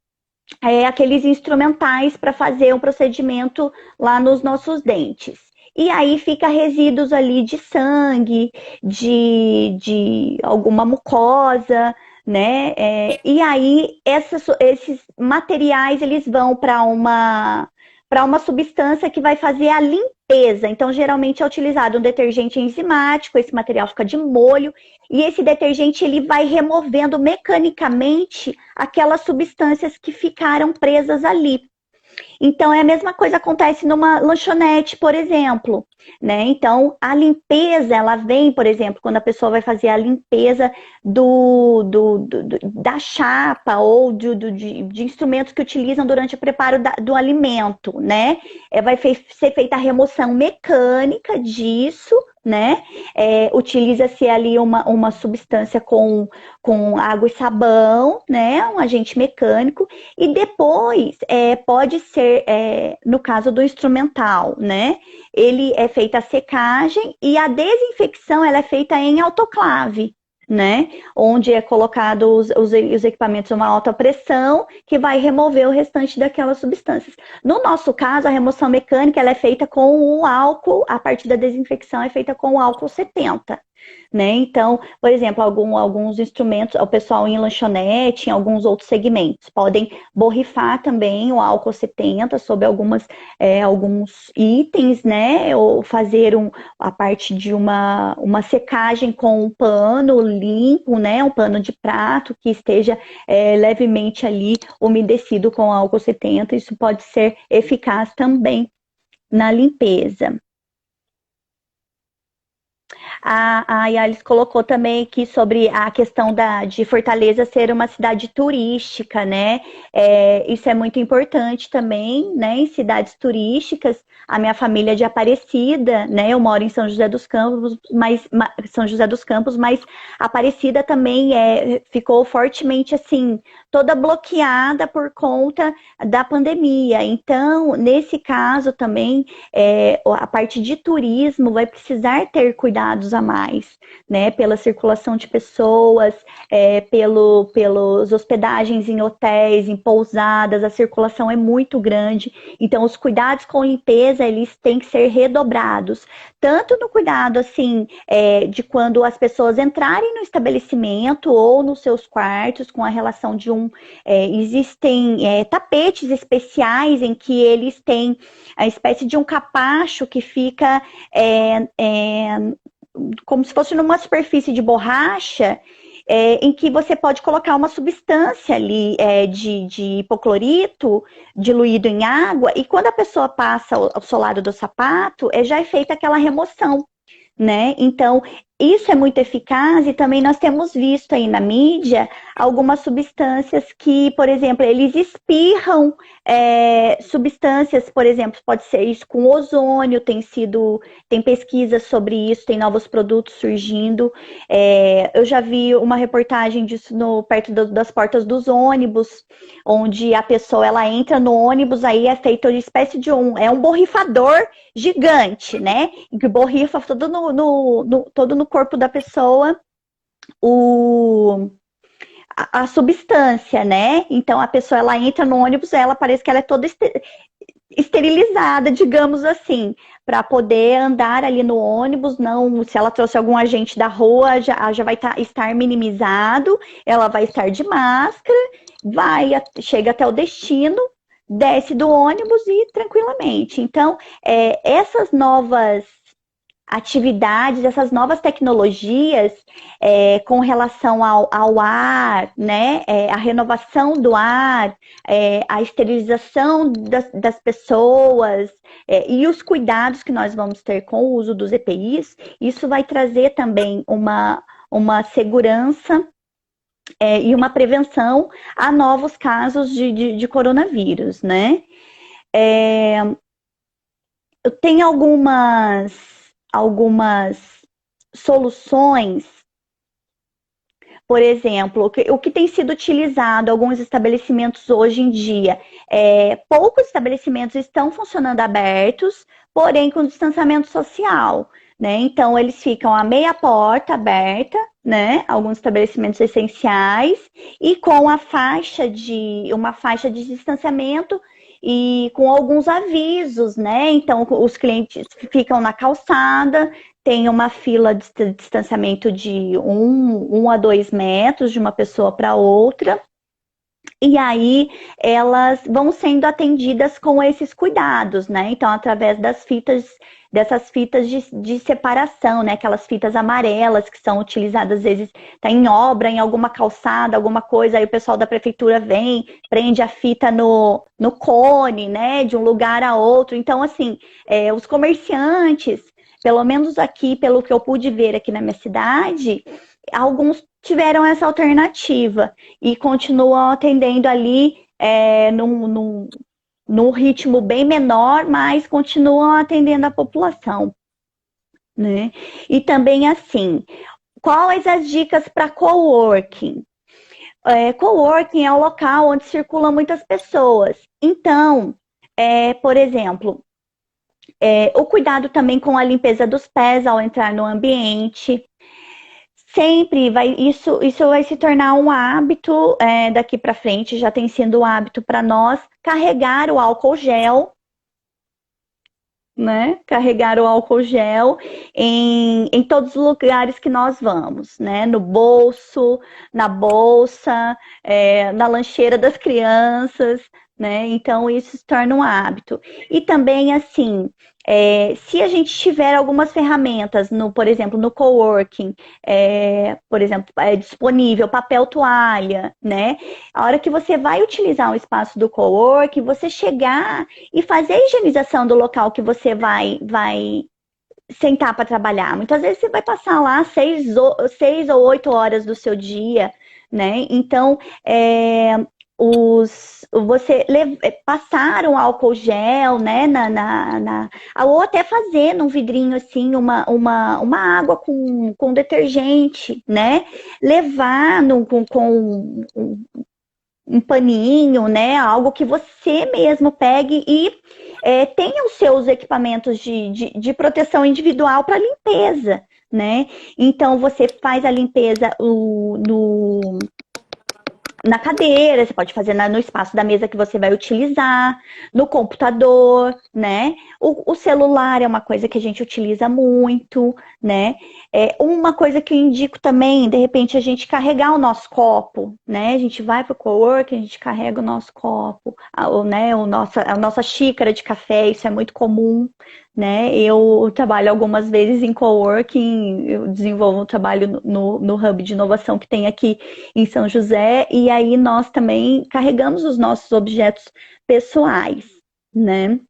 aqueles instrumentais para fazer um procedimento lá nos nossos dentes. E aí fica resíduos ali de sangue, de alguma mucosa, né? E aí esses materiais, eles vão para uma substância que vai fazer a limpeza. Então, geralmente é utilizado um detergente enzimático, esse material fica de molho, e esse detergente ele vai removendo mecanicamente aquelas substâncias que ficaram presas ali. Então, é a mesma coisa que acontece numa lanchonete, por exemplo, né? Então, a limpeza, ela vem, por exemplo, quando a pessoa vai fazer a limpeza da chapa ou de instrumentos que utilizam durante o preparo do alimento, né? Vai ser feita a remoção mecânica disso, né? Utiliza-se ali uma substância com água e sabão, né? Um agente mecânico, e depois pode ser, no caso do instrumental, né? Ele é feita a secagem e a desinfecção ela é feita em autoclave, né? Onde é colocado os equipamentos a uma alta pressão que vai remover o restante daquelas substâncias. No nosso caso, a remoção mecânica ela é feita com o álcool, a parte da desinfecção é feita com o álcool 70. Né? Então, por exemplo, alguns instrumentos, o pessoal em lanchonete, em alguns outros segmentos, podem borrifar também o álcool 70 sobre alguns itens, né? Ou fazer a parte de uma secagem com um pano limpo, né? Um pano de prato que esteja levemente ali umedecido com álcool 70. Isso pode ser eficaz também na limpeza. A Yalis colocou também aqui sobre a questão de Fortaleza ser uma cidade turística, né? Isso é muito importante também, né? Em cidades turísticas, a minha família é de Aparecida, né? Eu moro em São José dos Campos, mas Aparecida também ficou fortemente assim, toda bloqueada por conta da pandemia. Então, nesse caso também, a parte de turismo vai precisar ter cuidados a mais, né? Pela circulação de pessoas, pelos hospedagens em hotéis, em pousadas, a circulação é muito grande. Então, os cuidados com limpeza, eles têm que ser redobrados. Tanto no cuidado, assim, de quando as pessoas entrarem no estabelecimento ou nos seus quartos, com a relação de existem tapetes especiais em que eles têm a espécie de um capacho que fica como se fosse numa superfície de borracha, em que você pode colocar uma substância ali de hipoclorito diluído em água, e quando a pessoa passa o solado do sapato, já é feita aquela remoção, né? Então, isso é muito eficaz e também nós temos visto aí na mídia algumas substâncias que, por exemplo, eles espirram substâncias, por exemplo, pode ser isso com ozônio, tem pesquisas sobre isso, tem novos produtos surgindo. Eu já vi uma reportagem disso perto das portas dos ônibus, onde a pessoa ela entra no ônibus, aí é feito uma espécie de um borrifador gigante, né? Em que borrifa todo no corpo da pessoa a substância, né? Então a pessoa ela entra no ônibus, ela parece que ela é toda esterilizada, digamos assim, para poder andar ali no ônibus. Não, se ela trouxe algum agente da rua, já vai estar minimizado, ela vai estar de máscara, chega até o destino, desce do ônibus e tranquilamente. Então, essas novas atividades, essas novas tecnologias com relação ao ar, né? A renovação do ar, a esterilização das pessoas e os cuidados que nós vamos ter com o uso dos EPIs, isso vai trazer também uma segurança e uma prevenção a novos casos de coronavírus, né? Tem algumas soluções, por exemplo, o que tem sido utilizado alguns estabelecimentos hoje em dia. Poucos estabelecimentos estão funcionando abertos, porém com distanciamento social, né? Então, eles ficam a meia porta aberta, né? Alguns estabelecimentos essenciais, e com uma faixa de distanciamento e com alguns avisos, né? Então, os clientes ficam na calçada, tem uma fila de distanciamento de 1 a 2 metros de uma pessoa para outra. E aí elas vão sendo atendidas com esses cuidados, né? Então, através dessas fitas de separação, né? Aquelas fitas amarelas que são utilizadas, às vezes, tá em obra, em alguma calçada, alguma coisa, aí o pessoal da prefeitura vem, prende a fita no cone, né? De um lugar a outro. Então, assim, os comerciantes, pelo menos aqui, pelo que eu pude ver aqui na minha cidade, alguns tiveram essa alternativa e continuam atendendo ali num ritmo bem menor, mas continuam atendendo a população, né? E também assim, quais as dicas para coworking? Coworking é um local onde circulam muitas pessoas. Então, por exemplo, o cuidado também com a limpeza dos pés ao entrar no ambiente. Sempre isso vai se tornar um hábito daqui para frente, já tem sido um hábito para nós, carregar o álcool gel, né? Carregar o álcool gel em todos os lugares que nós vamos, né? No bolso, na bolsa, na lancheira das crianças, né? Então, isso se torna um hábito. E também, assim, Se a gente tiver algumas ferramentas, por exemplo, no coworking, por exemplo, disponível papel toalha, né? A hora que você vai utilizar um espaço do coworking, você chegar e fazer a higienização do local que você vai sentar para trabalhar. Muitas vezes você vai passar lá 6 ou 8 horas do seu dia, né? Então, passar um álcool gel, né, ou até fazer num vidrinho assim uma água com detergente, né, levar com um paninho, né, algo que você mesmo pegue e tenha os seus equipamentos de proteção individual para limpeza, né? Então você faz a limpeza na cadeira, você pode fazer no espaço da mesa que você vai utilizar, no computador, né? O celular é uma coisa que a gente utiliza muito, né? Uma coisa que eu indico também, de repente, a gente carregar o nosso copo, né? A gente vai para o coworking, a gente carrega o nosso copo, né? A nossa xícara de café, isso é muito comum, né? Eu trabalho algumas vezes em coworking, eu desenvolvo um trabalho no hub de inovação que tem aqui em São José, e aí nós também carregamos os nossos objetos pessoais, né?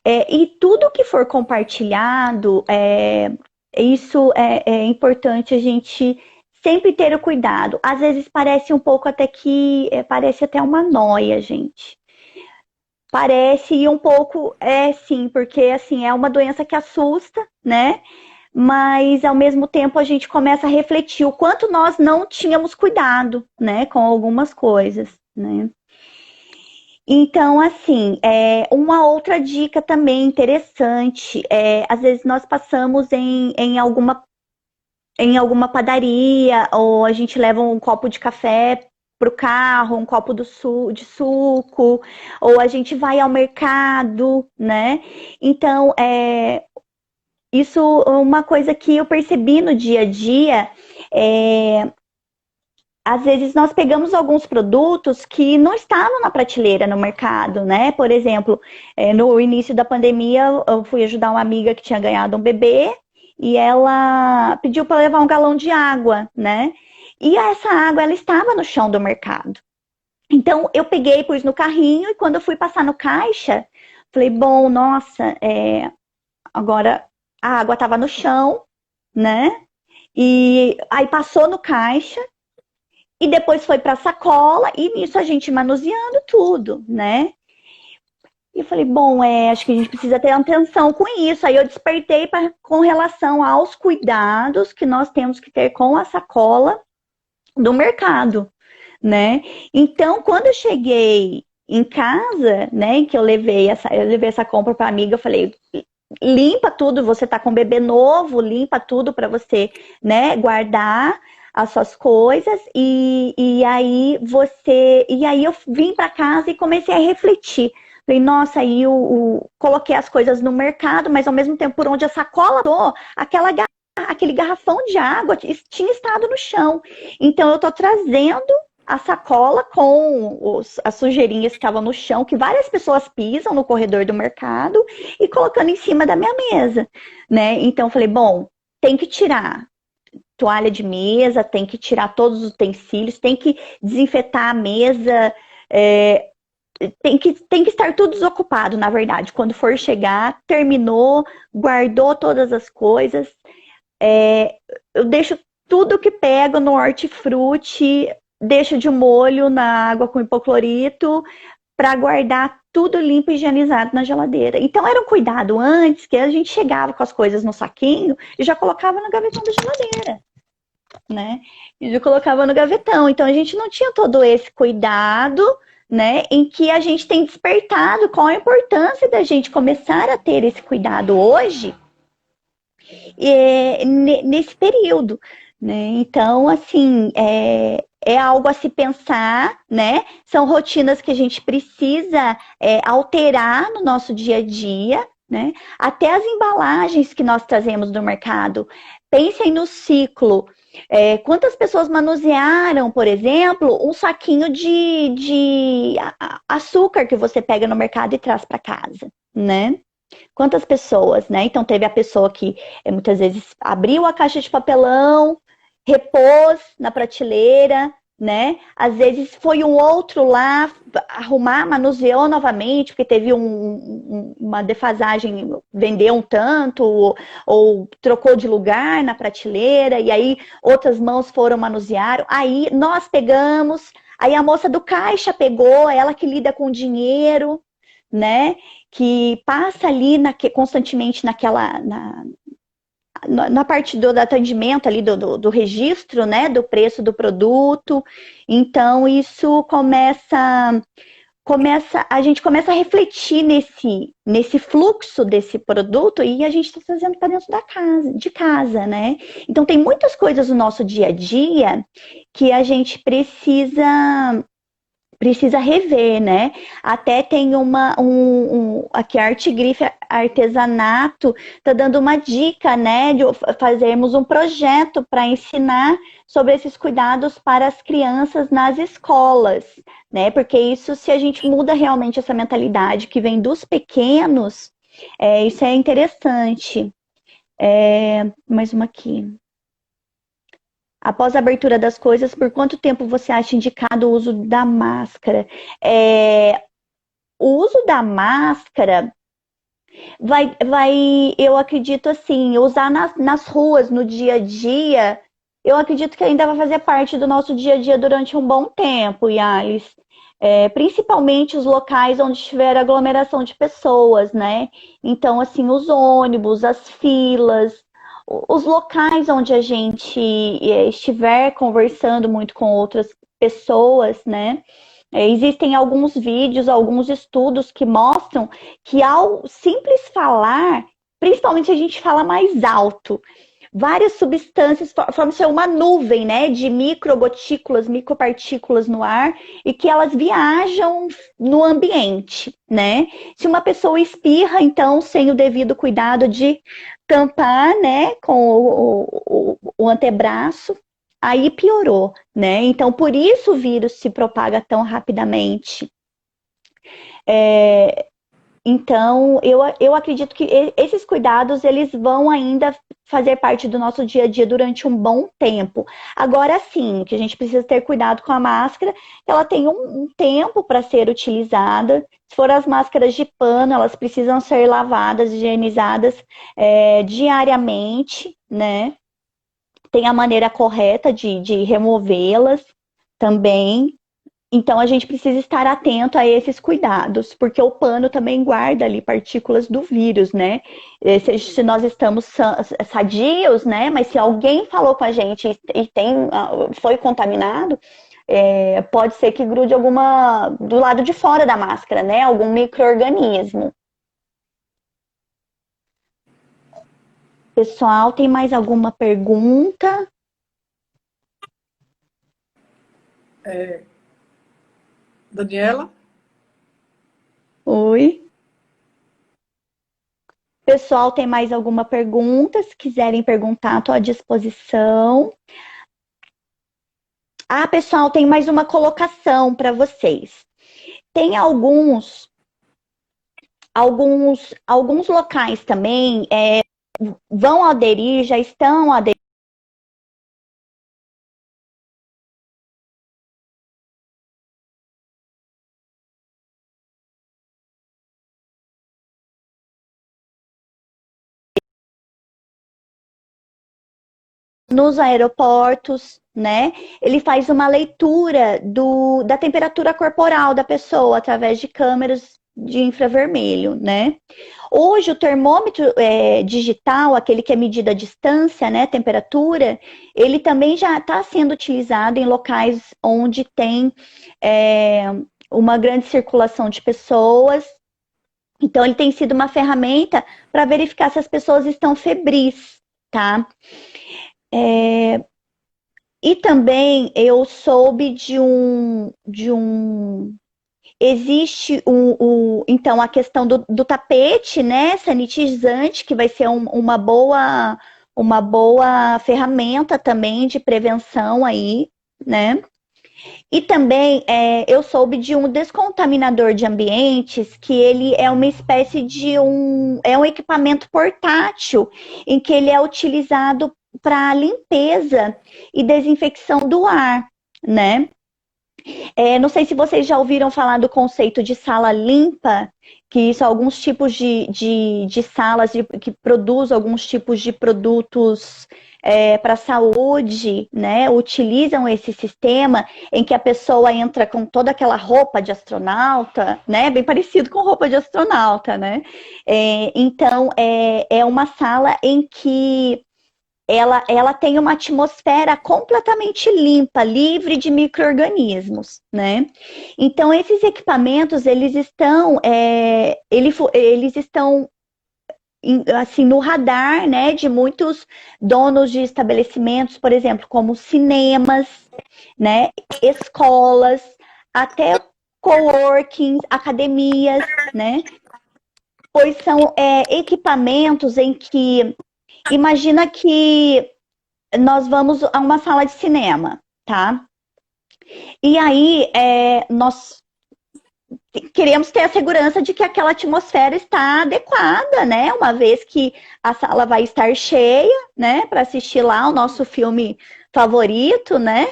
E tudo que for compartilhado, isso é importante a gente sempre ter o cuidado. Às vezes parece um pouco até que, parece até uma noia, gente. Parece e um pouco, sim, porque assim, é uma doença que assusta, né? Mas ao mesmo tempo a gente começa a refletir o quanto nós não tínhamos cuidado, né, com algumas coisas, né? Então, assim, uma outra dica também interessante, às vezes nós passamos em alguma padaria, ou a gente leva um copo de café para o carro, um copo de suco, ou a gente vai ao mercado, né? Então, isso é uma coisa que eu percebi no dia a dia. Às vezes nós pegamos alguns produtos que não estavam na prateleira no mercado, né? Por exemplo, no início da pandemia, eu fui ajudar uma amiga que tinha ganhado um bebê e ela pediu para levar um galão de água, né? E essa água, ela estava no chão do mercado. Então, eu peguei, pus no carrinho e quando eu fui passar no caixa, falei, bom, nossa, agora a água estava no chão, né? E aí passou no caixa e depois foi para a sacola e nisso a gente manuseando tudo, né? E eu falei, bom, acho que a gente precisa ter atenção com isso. Aí eu despertei com relação aos cuidados que nós temos que ter com a sacola do mercado, né? Então, quando eu cheguei em casa, né, que eu levei essa compra para amiga, eu falei, limpa tudo, você tá com um bebê novo, limpa tudo para você, né, guardar as suas coisas e aí eu vim para casa e comecei a refletir. Falei, nossa, aí eu coloquei as coisas no mercado, mas ao mesmo tempo por onde a sacola tô, aquele garrafão de água tinha estado no chão. Então eu tô trazendo a sacola com as sujeirinhas que estavam no chão, que várias pessoas pisam no corredor do mercado, e colocando em cima da minha mesa, né? Então eu falei, bom, tem que tirar toalha de mesa, tem que tirar todos os utensílios, tem que desinfetar a mesa, tem que estar tudo desocupado, na verdade. Quando for chegar, terminou, guardou todas as coisas, eu deixo tudo que pego no hortifruti, deixo de molho na água com hipoclorito para guardar tudo limpo e higienizado na geladeira. Então era um cuidado antes, que a gente chegava com as coisas no saquinho e já colocava no gavetão da geladeira, né? E já colocava no gavetão. Então a gente não tinha todo esse cuidado, né? Em que a gente tem despertado qual a importância da gente começar a ter esse cuidado hoje, nesse período, né? Então, assim, é algo a se pensar, né? São rotinas que a gente precisa alterar no nosso dia a dia, né? Até as embalagens que nós trazemos do mercado. Pensem no ciclo. Quantas pessoas manusearam, por exemplo, um saquinho de açúcar que você pega no mercado e traz para casa, né? Quantas pessoas, né? Então teve a pessoa que muitas vezes abriu a caixa de papelão, repôs na prateleira, né? Às vezes foi um outro lá arrumar, manuseou novamente, porque teve uma defasagem, vendeu um tanto, ou trocou de lugar na prateleira, e aí outras mãos foram manusear. Aí nós pegamos, aí a moça do caixa pegou, ela que lida com o dinheiro, né? Que passa ali constantemente na parte do atendimento ali do registro, né, do preço do produto. Então isso a gente começa a refletir nesse fluxo desse produto e a gente está trazendo para dentro de casa, né? Então tem muitas coisas no nosso dia a dia que a gente precisa rever, né? Até tem aqui a Arte Grife Artesanato tá dando uma dica, né, de fazermos um projeto para ensinar sobre esses cuidados para as crianças nas escolas, né? Porque isso, se a gente muda realmente essa mentalidade que vem dos pequenos, isso é interessante. Mais uma aqui. Após a abertura das coisas, por quanto tempo você acha indicado o uso da máscara? O uso da máscara eu acredito assim, usar nas ruas, no dia a dia, eu acredito que ainda vai fazer parte do nosso dia a dia durante um bom tempo, Yalis. Principalmente os locais onde tiver aglomeração de pessoas, né? Então, assim, os ônibus, as filas, os locais onde a gente estiver conversando muito com outras pessoas, né? Existem alguns vídeos, alguns estudos que mostram que ao simples falar, principalmente a gente fala mais alto, várias substâncias formam-se uma nuvem, né, de microgotículas, micropartículas no ar e que elas viajam no ambiente, né? Se uma pessoa espirra, então, sem o devido cuidado de tampar, né, com o antebraço, aí piorou, né? Então, por isso o vírus se propaga tão rapidamente. Então, eu acredito que esses cuidados, eles vão ainda fazer parte do nosso dia a dia durante um bom tempo. Agora sim, que a gente precisa ter cuidado com a máscara, ela tem um tempo para ser utilizada. Se for as máscaras de pano, elas precisam ser lavadas, higienizadas diariamente, né? Tem a maneira correta de removê-las também. Então, a gente precisa estar atento a esses cuidados, porque o pano também guarda ali partículas do vírus, né? Se nós estamos sadios, né? Mas se alguém falou com a gente e foi contaminado, pode ser que grude do lado de fora da máscara, né? Algum micro-organismo. Pessoal, tem mais alguma pergunta? Daniela? Oi. Pessoal, tem mais alguma pergunta? Se quiserem perguntar, estou à disposição. Pessoal, tem mais uma colocação para vocês. Tem alguns locais também vão aderir, já estão aderindo nos aeroportos, né? Ele faz uma leitura da temperatura corporal da pessoa através de câmeras de infravermelho, né? Hoje o termômetro digital, aquele que é medida a distância, né, temperatura, ele também já está sendo utilizado em locais onde tem uma grande circulação de pessoas. Então ele tem sido uma ferramenta para verificar se as pessoas estão febris, tá? E também eu soube existe então a questão do tapete, né, sanitizante, que vai ser uma boa ferramenta também de prevenção aí, né? E também eu soube de um descontaminador de ambientes que ele é uma espécie de é um equipamento portátil em que ele é utilizado para limpeza e desinfecção do ar, né? Não sei se vocês já ouviram falar do conceito de sala limpa, que são alguns tipos de salas que produzem alguns tipos de produtos para a saúde, né? Utilizam esse sistema em que a pessoa entra com toda aquela roupa de astronauta, né? Bem parecido com roupa de astronauta, né? Então, é uma sala em que ela tem uma atmosfera completamente limpa, livre de micro-organismos, né? Então, esses equipamentos, eles estão assim, no radar, né, de muitos donos de estabelecimentos, por exemplo, como cinemas, né, escolas, até coworkings, academias, né? Pois são equipamentos em que, imagina que nós vamos a uma sala de cinema, tá? E aí nós queremos ter a segurança de que aquela atmosfera está adequada, né? Uma vez que a sala vai estar cheia, né? Para assistir lá o nosso filme favorito, né?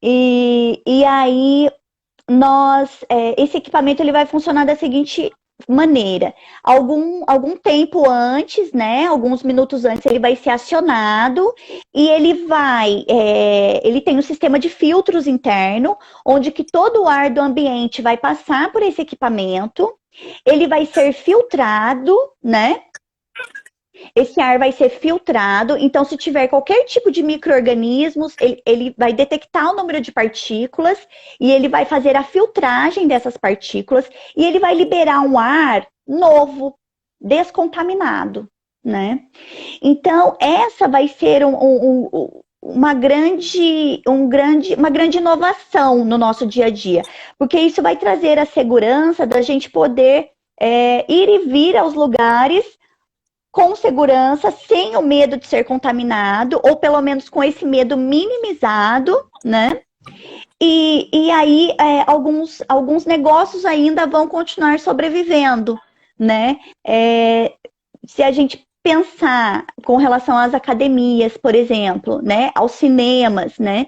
E aí esse equipamento ele vai funcionar da seguinte maneira. Algum tempo antes, né? Alguns minutos antes, ele vai ser acionado e ele tem um sistema de filtros interno, onde que todo o ar do ambiente vai passar por esse equipamento, ele vai ser filtrado, né? Esse ar vai ser filtrado, então se tiver qualquer tipo de micro-organismos, ele vai detectar o número de partículas e ele vai fazer a filtragem dessas partículas e ele vai liberar um ar novo, descontaminado, né? Então, essa vai ser uma grande inovação no nosso dia a dia, porque isso vai trazer a segurança da gente poder ir e vir aos lugares com segurança, sem o medo de ser contaminado, ou pelo menos com esse medo minimizado, né? E aí alguns negócios ainda vão continuar sobrevivendo, né? Se a gente pensar com relação às academias, por exemplo, né? Aos cinemas, né?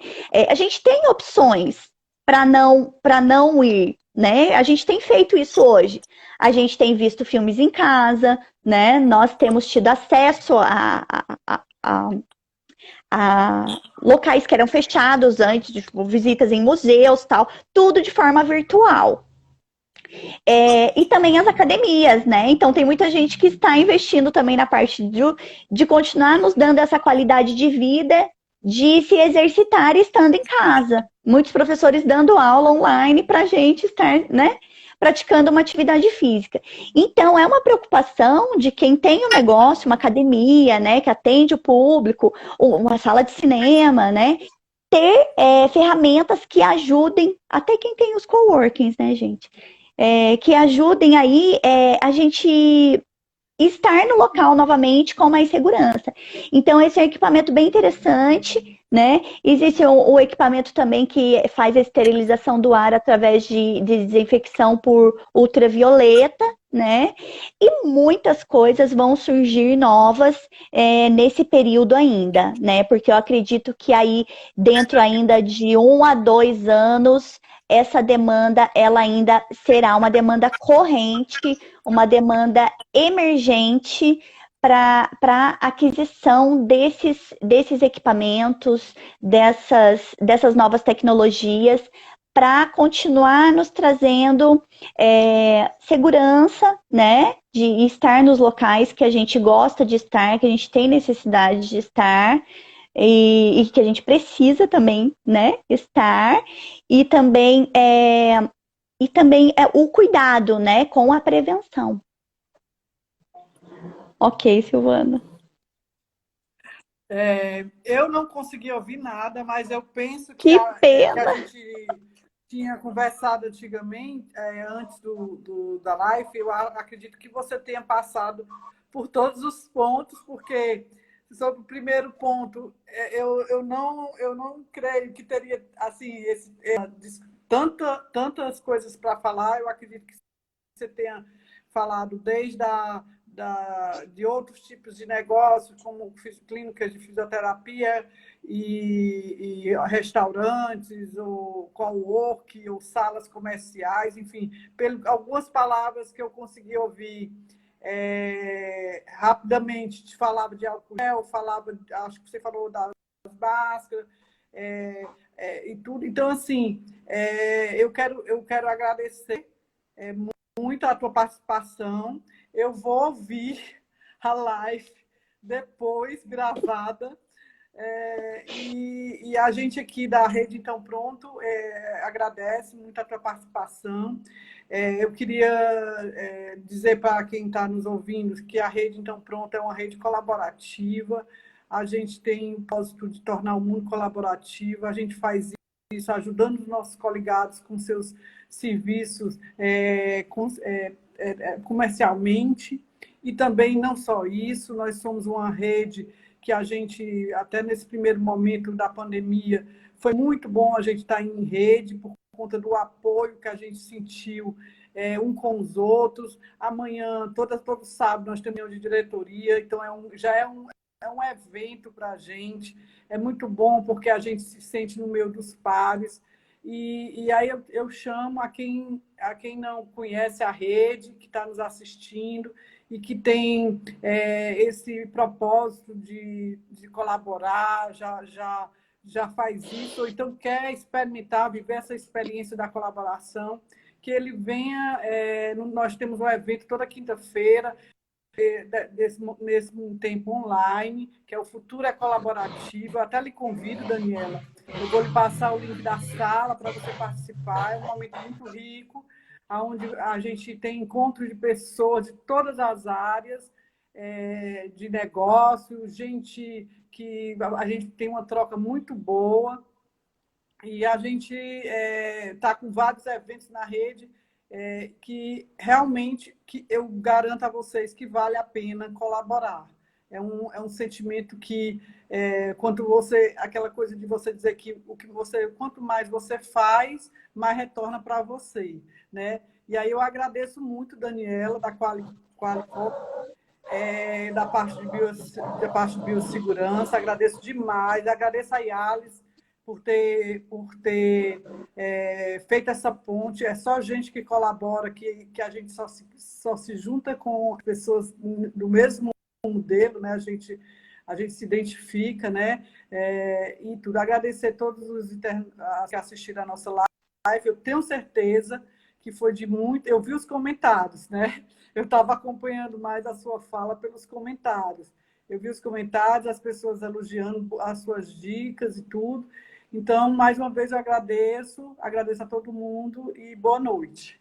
A gente tem opções para não ir, né? A gente tem feito isso hoje. A gente tem visto filmes em casa, né? Nós temos tido acesso a locais que eram fechados antes, tipo, visitas em museus, tal, tudo de forma virtual. E também as academias, né? Então tem muita gente que está investindo também na parte de continuar nos dando essa qualidade de vida, de se exercitar estando em casa. Muitos professores dando aula online para a gente estar, né? Praticando uma atividade física. Então, é uma preocupação de quem tem um negócio, uma academia, né, que atende o público, uma sala de cinema, né, ter ferramentas que ajudem, até quem tem os coworkings, né, gente, que ajudem aí a gente estar no local novamente com mais segurança. Então, esse é um equipamento bem interessante, né? Existe o equipamento também que faz a esterilização do ar através de desinfecção por ultravioleta, né? E muitas coisas vão surgir novas nesse período ainda, né? Porque eu acredito que aí, dentro ainda de 1 a 2 anos, essa demanda, ela ainda será uma demanda corrente, uma demanda emergente para aquisição desses equipamentos, dessas novas tecnologias, para continuar nos trazendo segurança, né? De estar nos locais que a gente gosta de estar, que a gente tem necessidade de estar, e que a gente precisa também, né? Estar, e também o cuidado, né, com a prevenção. Ok, Silvana. Eu não consegui ouvir nada, mas eu penso que Que a pena! gente tinha conversado antigamente, antes da live, eu acredito que você tenha passado por todos os pontos, porque sobre o primeiro ponto, eu não creio que teria assim tantas coisas para falar. Eu acredito que você tenha falado desde de outros tipos de negócios, como clínicas de fisioterapia e restaurantes, ou cowork, ou salas comerciais, enfim, algumas palavras que eu consegui ouvir rapidamente. Te falava de álcool gel, falava, acho que você falou das máscaras, e tudo. Então, assim, eu quero agradecer muito a tua participação. Eu vou ouvir a live depois, gravada. E a gente aqui da Rede Então Pronto agradece muito a tua participação. Eu queria dizer para quem está nos ouvindo que a Rede Então Pronto é uma rede colaborativa. A gente tem o propósito de tornar o mundo colaborativo. A gente faz isso ajudando os nossos coligados com seus serviços comercialmente. E também, não só isso, nós somos uma rede que a gente, até nesse primeiro momento da pandemia, foi muito bom a gente estar em rede por conta do apoio que a gente sentiu um com os outros. Amanhã, todo sábado, nós temos reunião de diretoria, então já é um evento para a gente. É muito bom porque a gente se sente no meio dos pares. E aí eu chamo a quem não conhece a rede, que está nos assistindo e que tem esse propósito de colaborar, já faz isso, ou então quer experimentar, viver essa experiência da colaboração, que ele venha. Nós temos um evento toda quinta-feira, nesse tempo online, que é o Futuro é Colaborativo. Eu até lhe convido, Daniela. Eu vou lhe passar o link da sala para você participar. É um momento muito rico, onde a gente tem encontro de pessoas de todas as áreas de negócio, gente que a gente tem uma troca muito boa. E a gente está com vários eventos na rede que realmente que eu garanto a vocês que vale a pena colaborar. É um sentimento que, quando aquela coisa de você dizer que quanto mais você faz, mais retorna para você, né? E aí eu agradeço muito, Daniela, da Qualicop, da parte de biossegurança, agradeço demais, agradeço a Yales por ter feito essa ponte. É só gente que colabora, que a gente só se junta com pessoas do mesmo modelo, né? A gente se identifica, né? E tudo. Agradecer a todos os que assistiram a nossa live. Eu tenho certeza que foi de muito. Eu vi os comentários, né? Eu estava acompanhando mais a sua fala pelos comentários. Eu vi os comentários, as pessoas elogiando as suas dicas e tudo. Então, mais uma vez, eu agradeço a todo mundo e boa noite.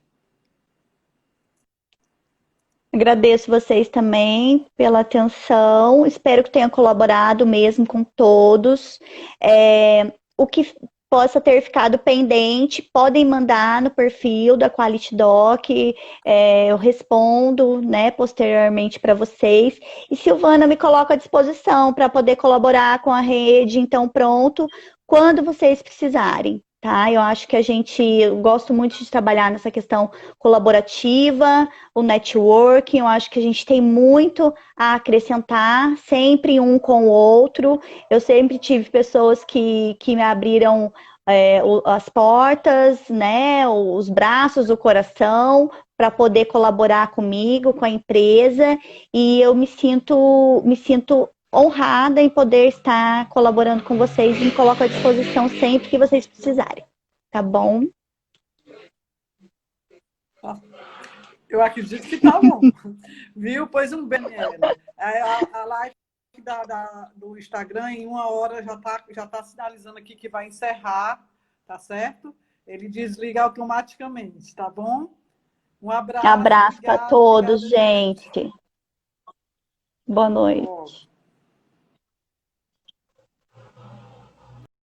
Agradeço vocês também pela atenção. Espero que tenha colaborado mesmo com todos. O que possa ter ficado pendente, podem mandar no perfil da Quality Doc. Eu respondo, né, posteriormente para vocês. E Silvana, me coloco à disposição para poder colaborar com a rede. Então, pronto, quando vocês precisarem. Tá? Eu acho que eu gosto muito de trabalhar nessa questão colaborativa, o networking. Eu acho que a gente tem muito a acrescentar, sempre um com o outro. Eu sempre tive pessoas que me abriram as portas, né, os braços, o coração, para poder colaborar comigo, com a empresa, e eu me sinto honrada em poder estar colaborando com vocês e me coloco à disposição sempre que vocês precisarem. Tá bom? Eu acredito que tá bom. Viu? Pois um bem, Daniela. A live do Instagram, em 1 hora, já tá sinalizando aqui que vai encerrar, tá certo? Ele desliga automaticamente, tá bom? Um abraço. Abraço para todos, gente. Boa noite.